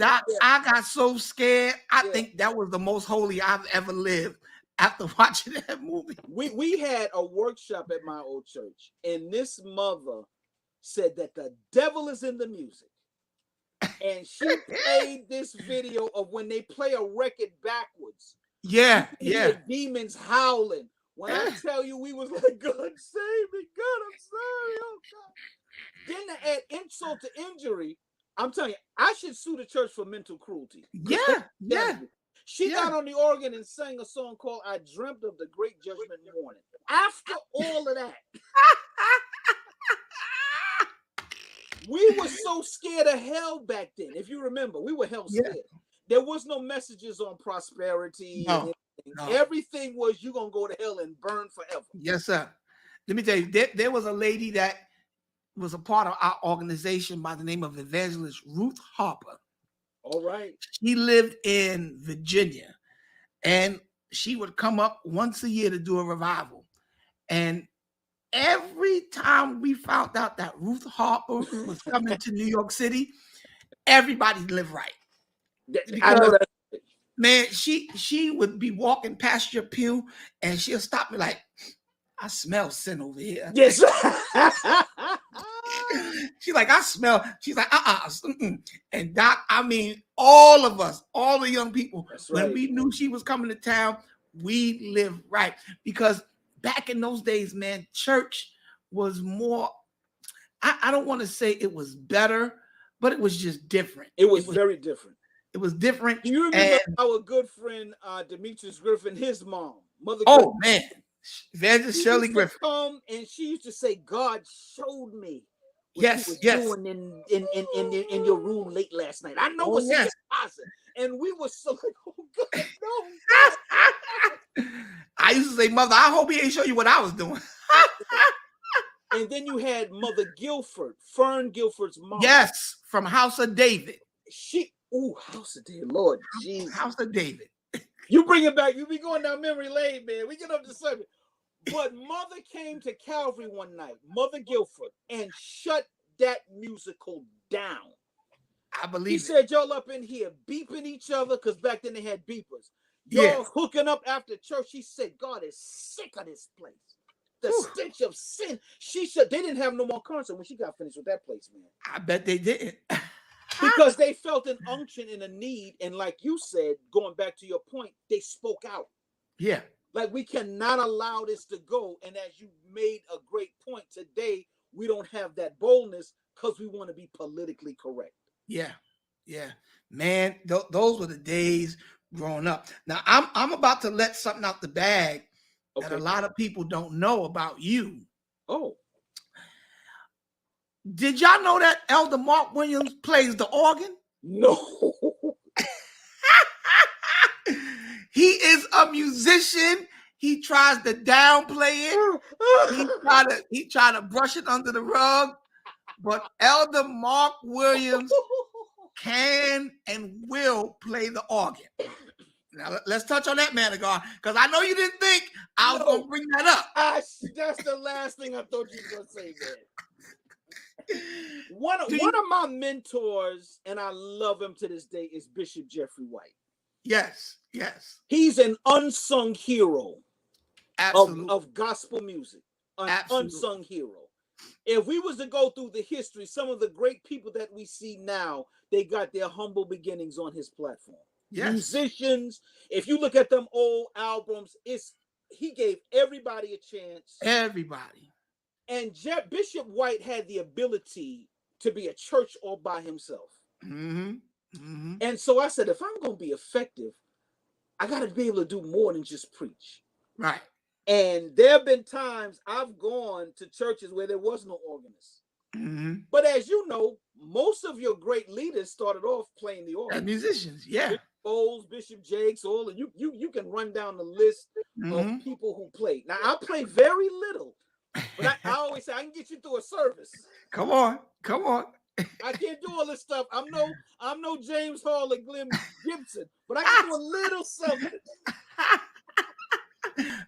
I got so scared. I think that was the most holy I've ever lived after watching that movie. We had a workshop at my old church, and this mother said that the devil is in the music. And she played this video of when they play a record backwards. Yeah. Demons howling. When I tell you, we was like, God save me, God, I'm sorry, oh God. Then to add insult to injury, I'm telling you, I should sue the church for mental cruelty. Yeah. She got on the organ and sang a song called I Dreamt of the Great Judgment Morning. After all of that, we were so scared of hell back then. If you remember, we were hell scared. There was no messages on prosperity. No. Everything was you gonna go to hell and burn forever. Yes, sir. Let me tell you, there was a lady that was a part of our organization by the name of Evangelist Ruth Harper. All right. She lived in Virginia, and she would come up once a year to do a revival. And every time we found out that Ruth Harper was coming to New York City, everybody lived right. I know that. Man, she would be walking past your pew, and she'll stop me like, I smell sin over here. Yes. She's like, I smell. She's like, And Doc, I mean, all of us, all the young people, when we knew she was coming to town, we lived right. Because back in those days, man, church was more, I don't want to say it was better, but it was just different. It was very different. It was different. Do you remember our good friend Demetrius Griffin, his mom, Mother Griffin? Oh, man. Evangelist Shirley Griffin. Come and she used to say, God showed me what yes, you were doing in your room late last night. I know what's in your closet. And we were so like, oh God, no. I used to say, Mother, I hope he ain't show you what I was doing. And then you had Mother Guilford, Fern Guilford's mom. Yes, from House of David. House of David, Lord Jesus. House of David. You bring it back. You be going down memory lane, man. We get up to subject. But Mother came to Calvary one night, Mother Guilford, and shut that musical down. I believe He said, y'all up in here beeping each other, because back then they had beepers. Y'all hooking up after church. She said, God is sick of this place. The stench of sin. She said they didn't have no more concert when she got finished with that place, man. I bet they didn't. Because they felt an unction and a need. And like you said, going back to your point, they spoke out. Yeah. Like, we cannot allow this to go. And as you made a great point today, we don't have that boldness because we want to be politically correct. Yeah. Man, those were the days growing up. Now, I'm about to let something out the bag that a lot of people don't know about you. Oh. Did y'all know that Elder Mark Williams plays the organ? No. He is a musician. He tries to downplay it. He try to brush it under the rug. But Elder Mark Williams can and will play the organ. Now let's touch on that, man of God, because I know you didn't think I was going to bring that up. That's the last thing I thought you were going to say, man. One of my mentors, and I love him to this day, is Bishop Jeffrey White. Yes. He's an unsung hero of gospel music. Unsung hero. If we was to go through the history, some of the great people that we see now, they got their humble beginnings on his platform. Yes. Musicians, if you look at them old albums, he gave everybody a chance. Everybody. And Bishop White had the ability to be a church all by himself. And so I said, if I'm going to be effective, I got to be able to do more than just preach. Right. And there have been times I've gone to churches where there was no organist. But as you know, most of your great leaders started off playing the organ. Musicians, yeah. Bowles, Bishop Jakes, all of you can run down the list of people who played. Now I play very little, but I always say I can get you through a service. Come on. I can't do all this stuff. I'm no James Hall or Glenn Gibson, but I can do a little something.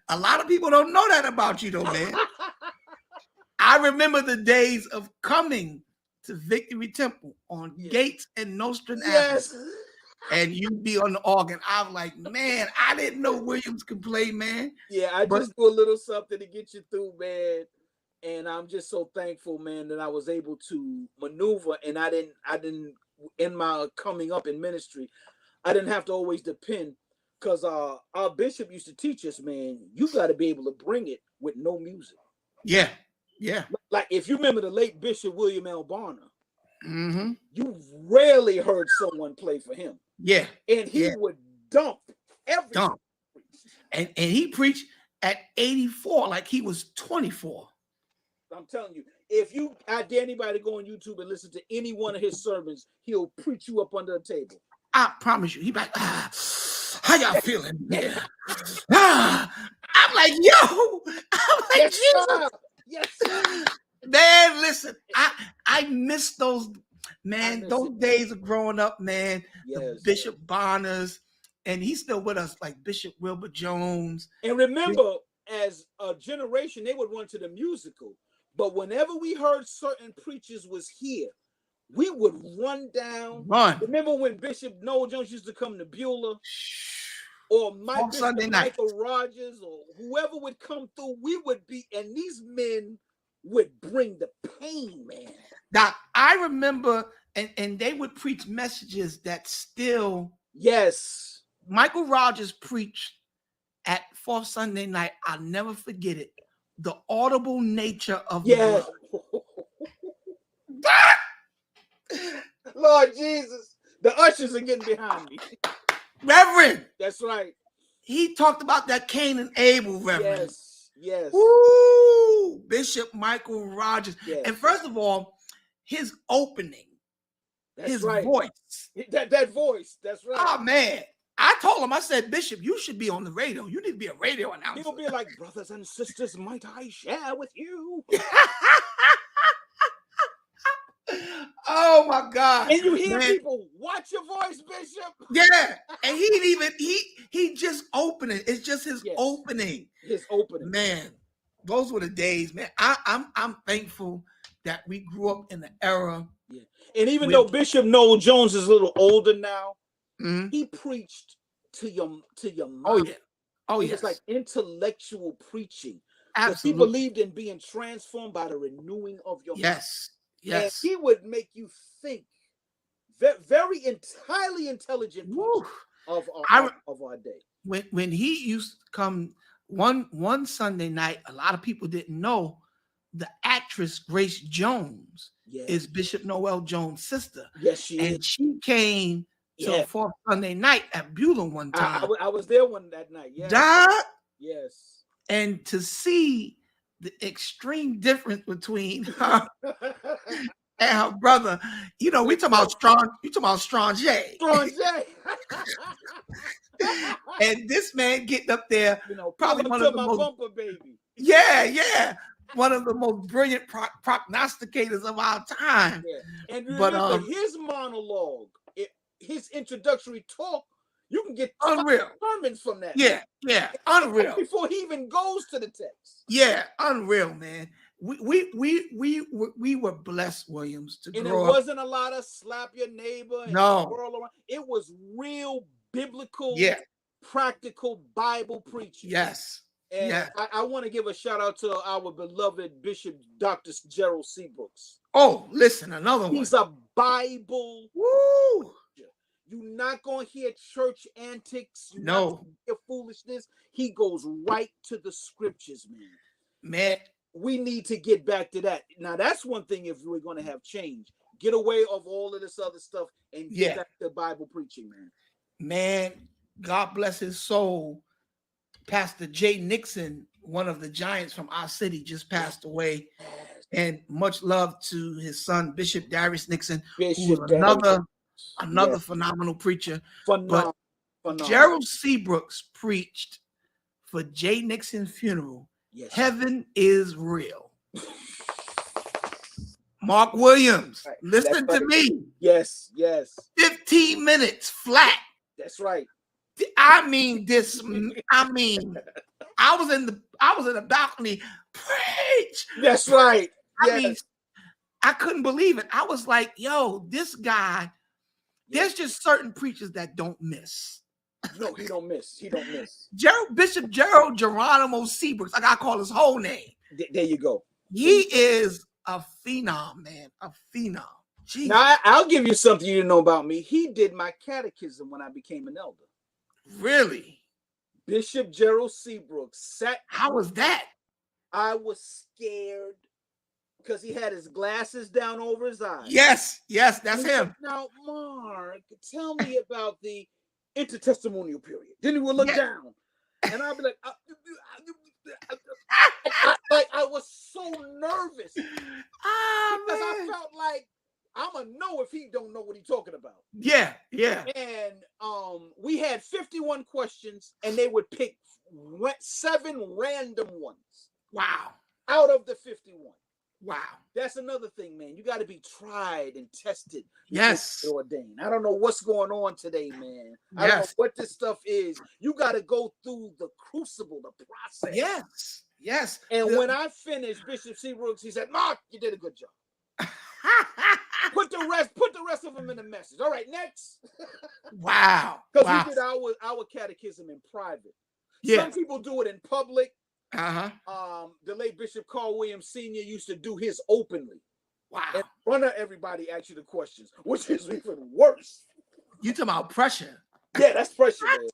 A lot of people don't know that about you, though, man. I remember the days of coming to Victory Temple on Gates and Nostrand Avenue, and you'd be on the organ. I'm like, man, I didn't know Williams could play, man. Yeah, I just do a little something to get you through, man. And I'm just so thankful, man, that I was able to maneuver, and I didn't in my coming up in ministry, I didn't have to always depend, because our bishop used to teach us, man, you got to be able to bring it with no music. Yeah. Like if you remember the late Bishop William L. Barner, you rarely heard someone play for him. Yeah. And he would dump everything. And he preached at 84 like he was 24. I'm telling you, if I dare anybody to go on YouTube and listen to any one of his sermons, he'll preach you up under a table. I promise you. He like, how y'all feeling? Yeah. I'm like, yo. I'm like, yes, Jesus. sir. Yes, sir. Man, listen, I miss those, man, those days of growing up, man. Yes. The Bishop Bonners, and he's still with us, like Bishop Wilbur Jones. And remember, as a generation, they would run to the musical. But whenever we heard certain preachers was here, we would run down. Remember when Bishop Noel Jones used to come to Beulah? Or Michael Rogers, or whoever would come through, we would be, and these men would bring the pain, man. Now, I remember, and they would preach messages that still. Yes. Michael Rogers preached at Fourth Sunday night. I'll never forget it. The audible nature of the blood. Lord Jesus, the ushers are getting behind me. Reverend. That's right. He talked about that Cain and Abel, Reverend. Yes. Woo! Bishop Michael Rogers. Yes. And first of all, his opening, his voice. That voice, that's right. Oh, man. I told him, I said, Bishop, you should be on the radio. You need to be a radio announcer. He'll be like, brothers and sisters, might I share with you? Oh my God. And you hear people, watch your voice, Bishop. Yeah. And he just opened it. It's just his opening. His opening. Man, those were the days, man. I'm thankful that we grew up in the era. Yeah. And even though Bishop Noel Jones is a little older now, he preached to your mind. Oh yeah. It's like intellectual preaching. Absolutely. He believed in being transformed by the renewing of your mind. Yes. And he would make you think. Very highly intelligent of our day. When he used to come one Sunday night, a lot of people didn't know the actress Grace Jones is Bishop Noel Jones' sister. Yes, she is. And she came to Fourth Sunday night at Beulah one time. I was there that night. Yes. And to see the extreme difference between her and her brother, we talking about strong. You talking about Strong J. Strong J. And this man getting up there, probably one of the most bumper baby. Yeah. One of the most brilliant prognosticators of our time. Yeah. And remember his monologue, his introductory talk, you can get unreal sermons from that. Yeah, unreal. Before he even goes to the text. Yeah, unreal, man. We were blessed, Williams, to grow up. And it wasn't a lot of slap your neighbor and whirl around. It was real biblical, practical Bible preaching. Yes. And I want to give a shout out to our beloved Bishop Dr. Gerald C. Brooks. Oh, listen, another one. He's a Bible. Woo! You're not going to hear church antics. You're not going to hear foolishness. He goes right to the scriptures, man. We need to get back to that. Now, that's one thing if we're going to have change. Get away of all of this other stuff and get back to Bible preaching, man. Man, God bless his soul. Pastor Jay Nixon, one of the giants from our city, just passed away. And much love to his son, Bishop Darius Nixon, who was another phenomenal preacher. Phenomenal. Gerald Seabrooks preached for Jay Nixon's funeral. Yes. Heaven is real. Mark Williams, right. Listen to me. Yes. 15 minutes flat. That's right. I was in the balcony. Preach. That's right. I mean, I couldn't believe it. I was like, yo, this guy, there's just certain preachers that don't miss. No, he don't miss. Bishop Gerald Geronimo Seabrooks. I gotta call his whole name. There you go. He is a phenom, man. A phenom. Jeez. Now, I'll give you something you didn't know about me. He did my catechism when I became an elder. Really? Bishop Gerald Seabrooks sat. How was that? I was scared because he had his glasses down over his eyes. Yes, that's him. Now, Mark, tell me about the intertestimonial period. Then he would look down, and I'd be like, I was so nervous because I felt like I'm gonna know if he don't know what he's talking about. Yeah. And we had 51 questions, and they would pick 7 random ones. Wow. Out of the 51. Wow. That's another thing, man. You got to be tried and tested. Yes. Ordained. I don't know what's going on today, man. I don't know what this stuff is. You got to go through the crucible, the process. Yes. And when I finished, Bishop Seabrooks, he said, Mark, you did a good job. Put the rest of them in the message. All right, next. Wow. Because we did our catechism in private. Yeah. Some people do it in public. The late Bishop Carl Williams Sr. used to do his openly. Wow. In front of everybody, ask you the questions, which is even worse. You talking about pressure? Yeah, that's pressure, man.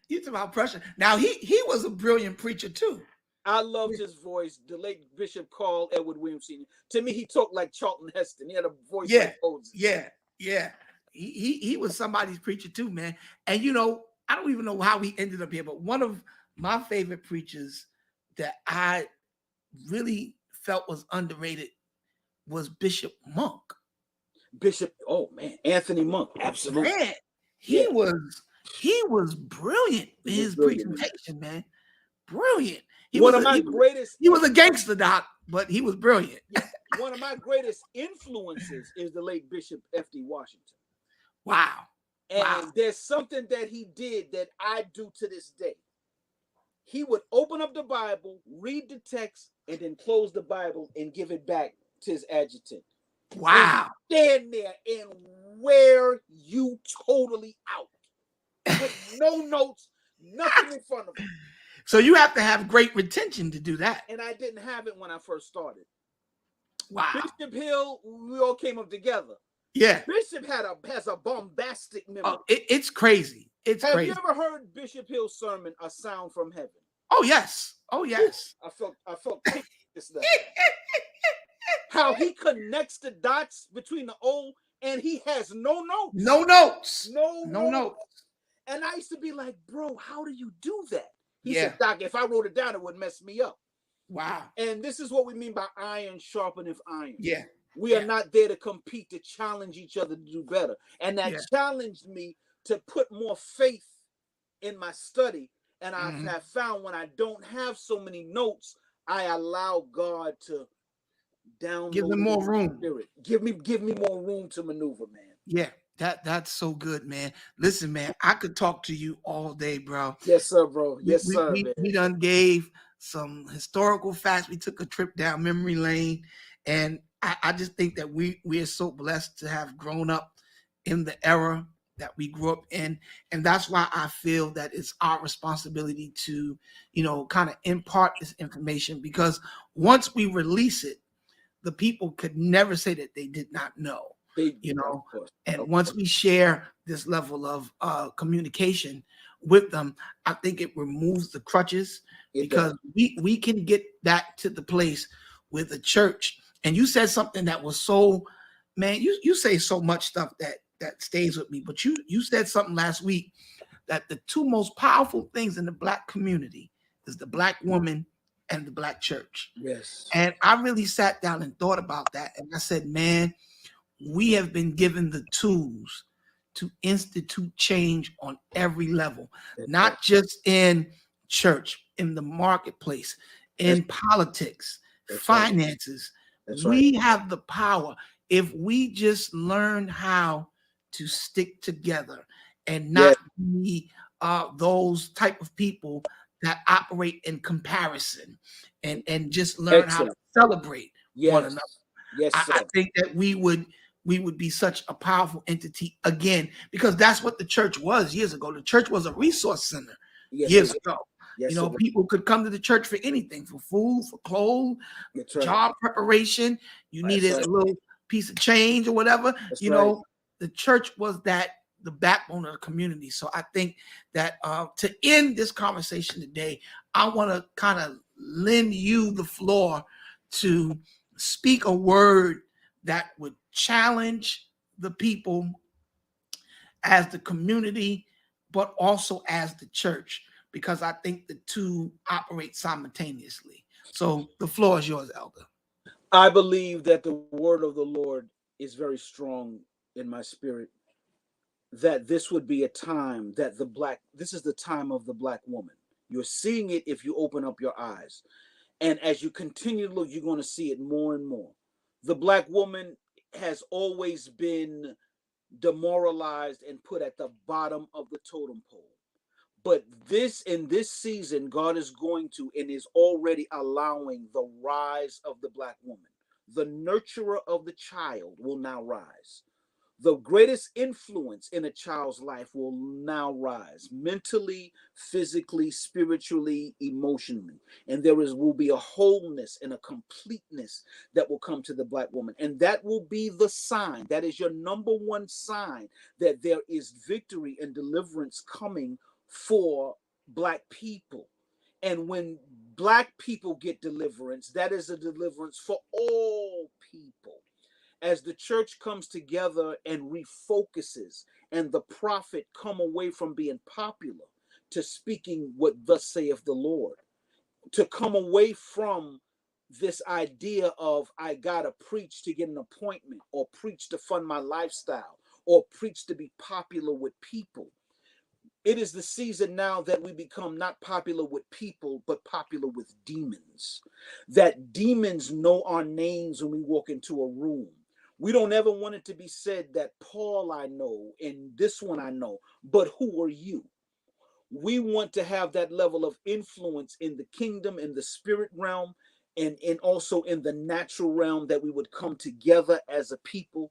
You talking about pressure? Now he was a brilliant preacher too. I loved his voice. The late Bishop Carl Edward Williams Sr. To me, he talked like Charlton Heston. He had a voice like Moses. Yeah. He was somebody's preacher too, man. And I don't even know how he ended up here, but one of my favorite preachers that I really felt was underrated was Bishop Monk. Anthony Monk, absolutely. Man, he was brilliant in his presentation, man. Brilliant. He was a gangster, doc, but he was brilliant. One of my greatest influences is the late Bishop F.D. Washington. Wow. And there's something that he did that I do to this day. He would open up the Bible, read the text, and then close the Bible and give it back to his adjutant. Wow. And stand there and wear you totally out. With no notes, nothing in front of him. So you have to have great retention to do that. And I didn't have it when I first started. Wow. Bishop Hill, we all came up together. Yeah. Bishop has a bombastic memory. Oh, it's crazy. Have you ever heard Bishop Hill's sermon, A Sound from Heaven? Oh, yes. I felt this day. How he connects the dots between the old, and he has no notes. No notes. No notes. And I used to be like, bro, how do you do that? He said, Doc, if I wrote it down, it would mess me up. Wow. And this is what we mean by iron sharpeneth iron. Yeah. We are not there to compete, to challenge each other to do better. And that challenged me to put more faith in my study. And I have found when I don't have so many notes, I allow God to download. Give them more room. Spirit. Give me more room to maneuver, man. Yeah, that's so good, man. Listen, man, I could talk to you all day, bro. Yes, sir, bro. Yes, sir. We done gave some historical facts. We took a trip down memory lane, and I just think that we are so blessed to have grown up in the era that we grew up in. And that's why I feel that it's our responsibility to, kind of impart this information, because once we release it, the people could never say that they did not know, and once we share this level of communication with them, I think it removes the crutches, because we can get that to the place with the church. And you said something that was so, man, you say so much stuff that stays with me, but you said something last week that the two most powerful things in the Black community is the Black woman and the Black church. Yes. And I really sat down and thought about that. And I said, man, we have been given the tools to institute change on every level, not just in church, in the marketplace, in politics, finances. We have the power if we just learn how to stick together and not be those type of people that operate in comparison and just learn how to celebrate one another. I think that we would be such a powerful entity again, because that's what the church was years ago. The church was a resource center years ago. People could come to the church for anything, for food, for clothes, job preparation. You needed a little piece of change or whatever. The church was the backbone of the community. So I think that to end this conversation today, I want to kind of lend you the floor to speak a word that would challenge the people as the community, but also as the church, because I think the two operate simultaneously. So the floor is yours, Elder. I believe that the word of the Lord is very strong in my spirit, that this would be a time that this is the time of the Black woman. You're seeing it if you open up your eyes. And as you continue to look, you're going to see it more and more. The Black woman has always been demoralized and put at the bottom of the totem pole. But in this season, God is going to and is already allowing the rise of the Black woman. The nurturer of the child will now rise. The greatest influence in a child's life will now rise, mentally, physically, spiritually, emotionally. And will be a wholeness and a completeness that will come to the Black woman. And that will be the sign. That is your number one sign that there is victory and deliverance coming for Black people. And when Black people get deliverance, that is a deliverance for all people. As the church comes together and refocuses, and the prophet come away from being popular to speaking what thus saith the Lord, to come away from this idea of I gotta preach to get an appointment, or preach to fund my lifestyle, or preach to be popular with people. It is the season now that we become not popular with people, but popular with demons. That demons know our names when we walk into a room. We don't ever want it to be said that Paul I know and this one I know, but who are you? We want to have that level of influence in the kingdom, in the spirit realm, and also in the natural realm, that we would come together as a people,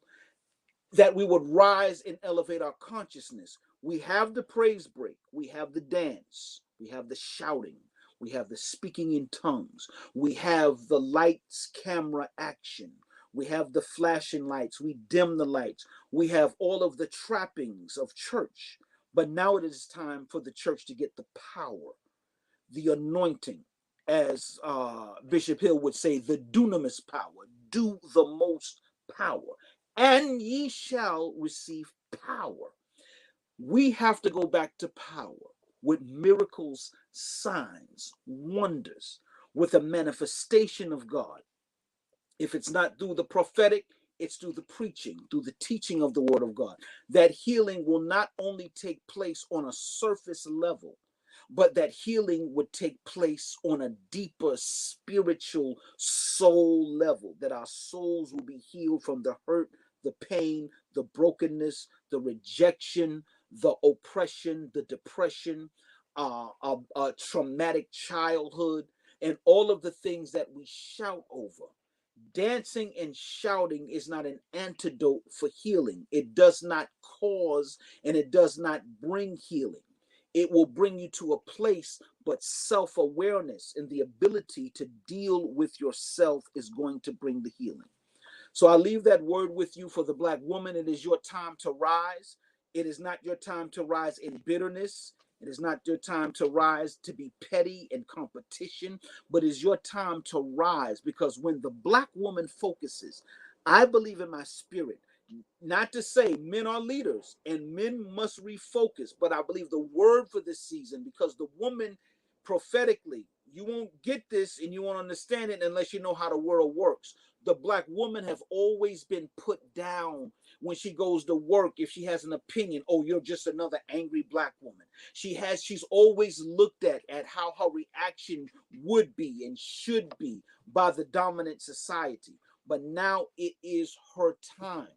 that we would rise and elevate our consciousness. We have the praise break, we have the dance, we have the shouting, we have the speaking in tongues, we have the lights, camera, action. We have the flashing lights. We dim the lights. We have all of the trappings of church. But now it is time for the church to get the power, the anointing, as Bishop Hill would say, the dunamis power. Do the most power, and ye shall receive power. We have to go back to power with miracles, signs, wonders, with a manifestation of God. If it's not through the prophetic, it's through the preaching, through the teaching of the word of God. That healing will not only take place on a surface level, but that healing would take place on a deeper spiritual soul level, that our souls will be healed from the hurt, the pain, the brokenness, the rejection, the oppression, the depression, a traumatic childhood, and all of the things that we shout over. Dancing and shouting is not an antidote for healing. It does not cause and it does not bring healing. It will bring you to a place, but self-awareness and the ability to deal with yourself is going to bring the healing. So I leave that word with you for the Black woman. It is your time to rise. It is not your time to rise in bitterness. It is not your time to rise to be petty and competition, but it's your time to rise, because when the Black woman focuses, I believe in my spirit, not to say men are leaders and men must refocus, but I believe the word for this season, because the woman prophetically, you won't get this and you won't understand it unless you know how the world works. The Black woman have always been put down when she goes to work. If she has an opinion, oh, you're just another angry Black woman. She's always looked at how her reaction would be and should be by the dominant society. But now it is her time.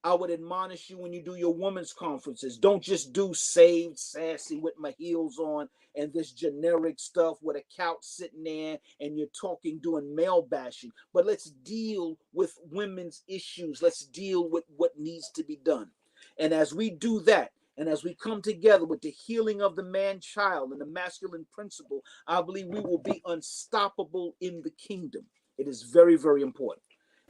I would admonish you when you do your women's conferences, don't just do saved, sassy with my heels on and this generic stuff with a couch sitting there and you're talking, doing male bashing. But let's deal with women's issues. Let's deal with what needs to be done. And as we do that, and as we come together with the healing of the man-child and the masculine principle, I believe we will be unstoppable in the kingdom. It is very, very important.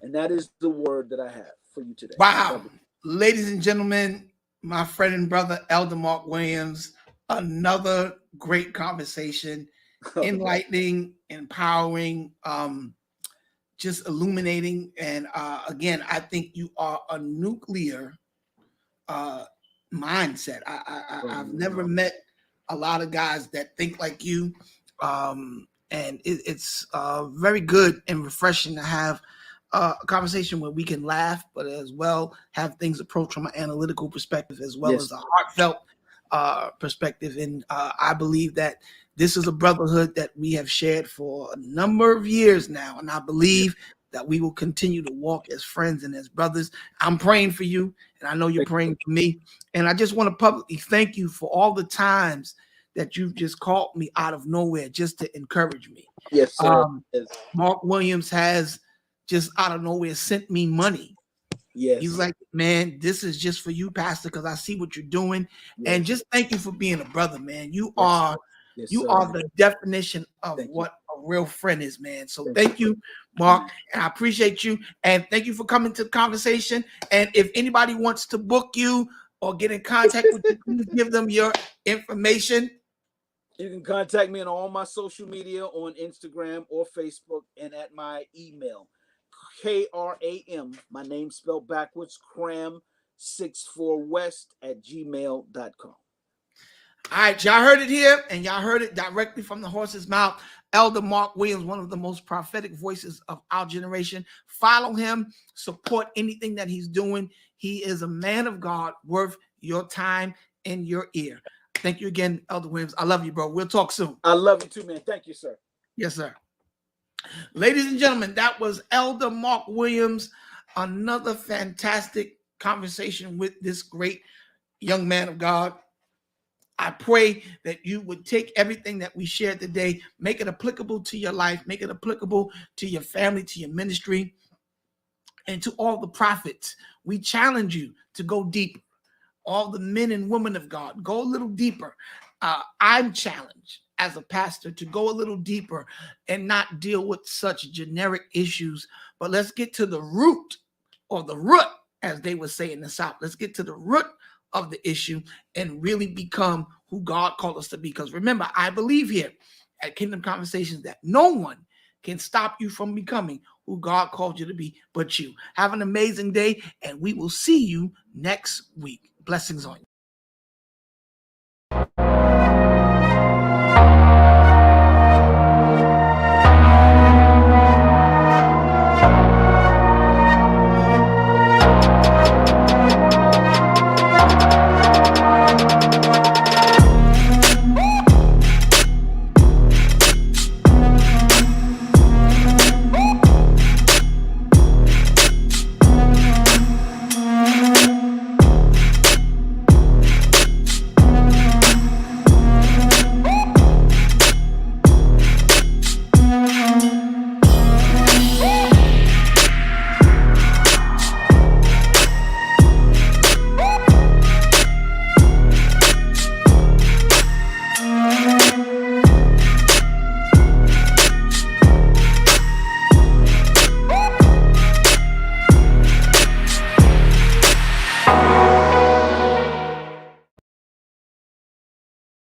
And that is the word that I have for you today. Wow. Ladies and gentlemen, my friend and brother, Elder Mark Williams, another great conversation, enlightening, empowering, just illuminating. And again, I think you are a nuclear mindset. I've never met a lot of guys that think like you. And it's very good and refreshing to have a conversation where we can laugh, but as well have things approached from an analytical perspective as well as a heartfelt perspective. And I believe that this is a brotherhood that we have shared for a number of years now. And I believe that we will continue to walk as friends and as brothers. I'm praying for you, and I know you're praying for me. And I just want to publicly thank you for all the times that you've just called me out of nowhere just to encourage me. Yes, sir. Mark Williams has just out of nowhere sent me money. Yes. He's like, man, this is just for you, Pastor, because I see what you're doing. Yes. And just thank you for being a brother, man. You are the definition of what a real friend is, man. So thank you, Mark. And I appreciate you. And thank you for coming to the conversation. And if anybody wants to book you or get in contact with you, please give them your information. You can contact me on all my social media on Instagram or Facebook and at my email. KRAM, my name spelled backwards, cram64west@gmail.com. All right, y'all heard it here, and y'all heard it directly from the horse's mouth. Elder Mark Williams, one of the most prophetic voices of our generation. Follow him, support anything that he's doing. He is a man of God worth your time and your ear. Thank you again, Elder Williams. I love you, bro. We'll talk soon. I love you too, man. Thank you, sir. Yes, sir. Ladies and gentlemen, that was Elder Mark Williams. Another fantastic conversation with this great young man of God. I pray that you would take everything that we shared today, make it applicable to your life, make it applicable to your family, to your ministry, and to all the prophets. We challenge you to go deeper. All the men and women of God, go a little deeper. I'm challenged as a pastor to go a little deeper and not deal with such generic issues, but let's get to the root, or the root, as they would say in the South. Let's get to the root of the issue and really become who God called us to be. Because remember, I believe here at Kingdom Conversations that no one can stop you from becoming who God called you to be but you. Have an amazing day, and we will see you next week. Blessings on you.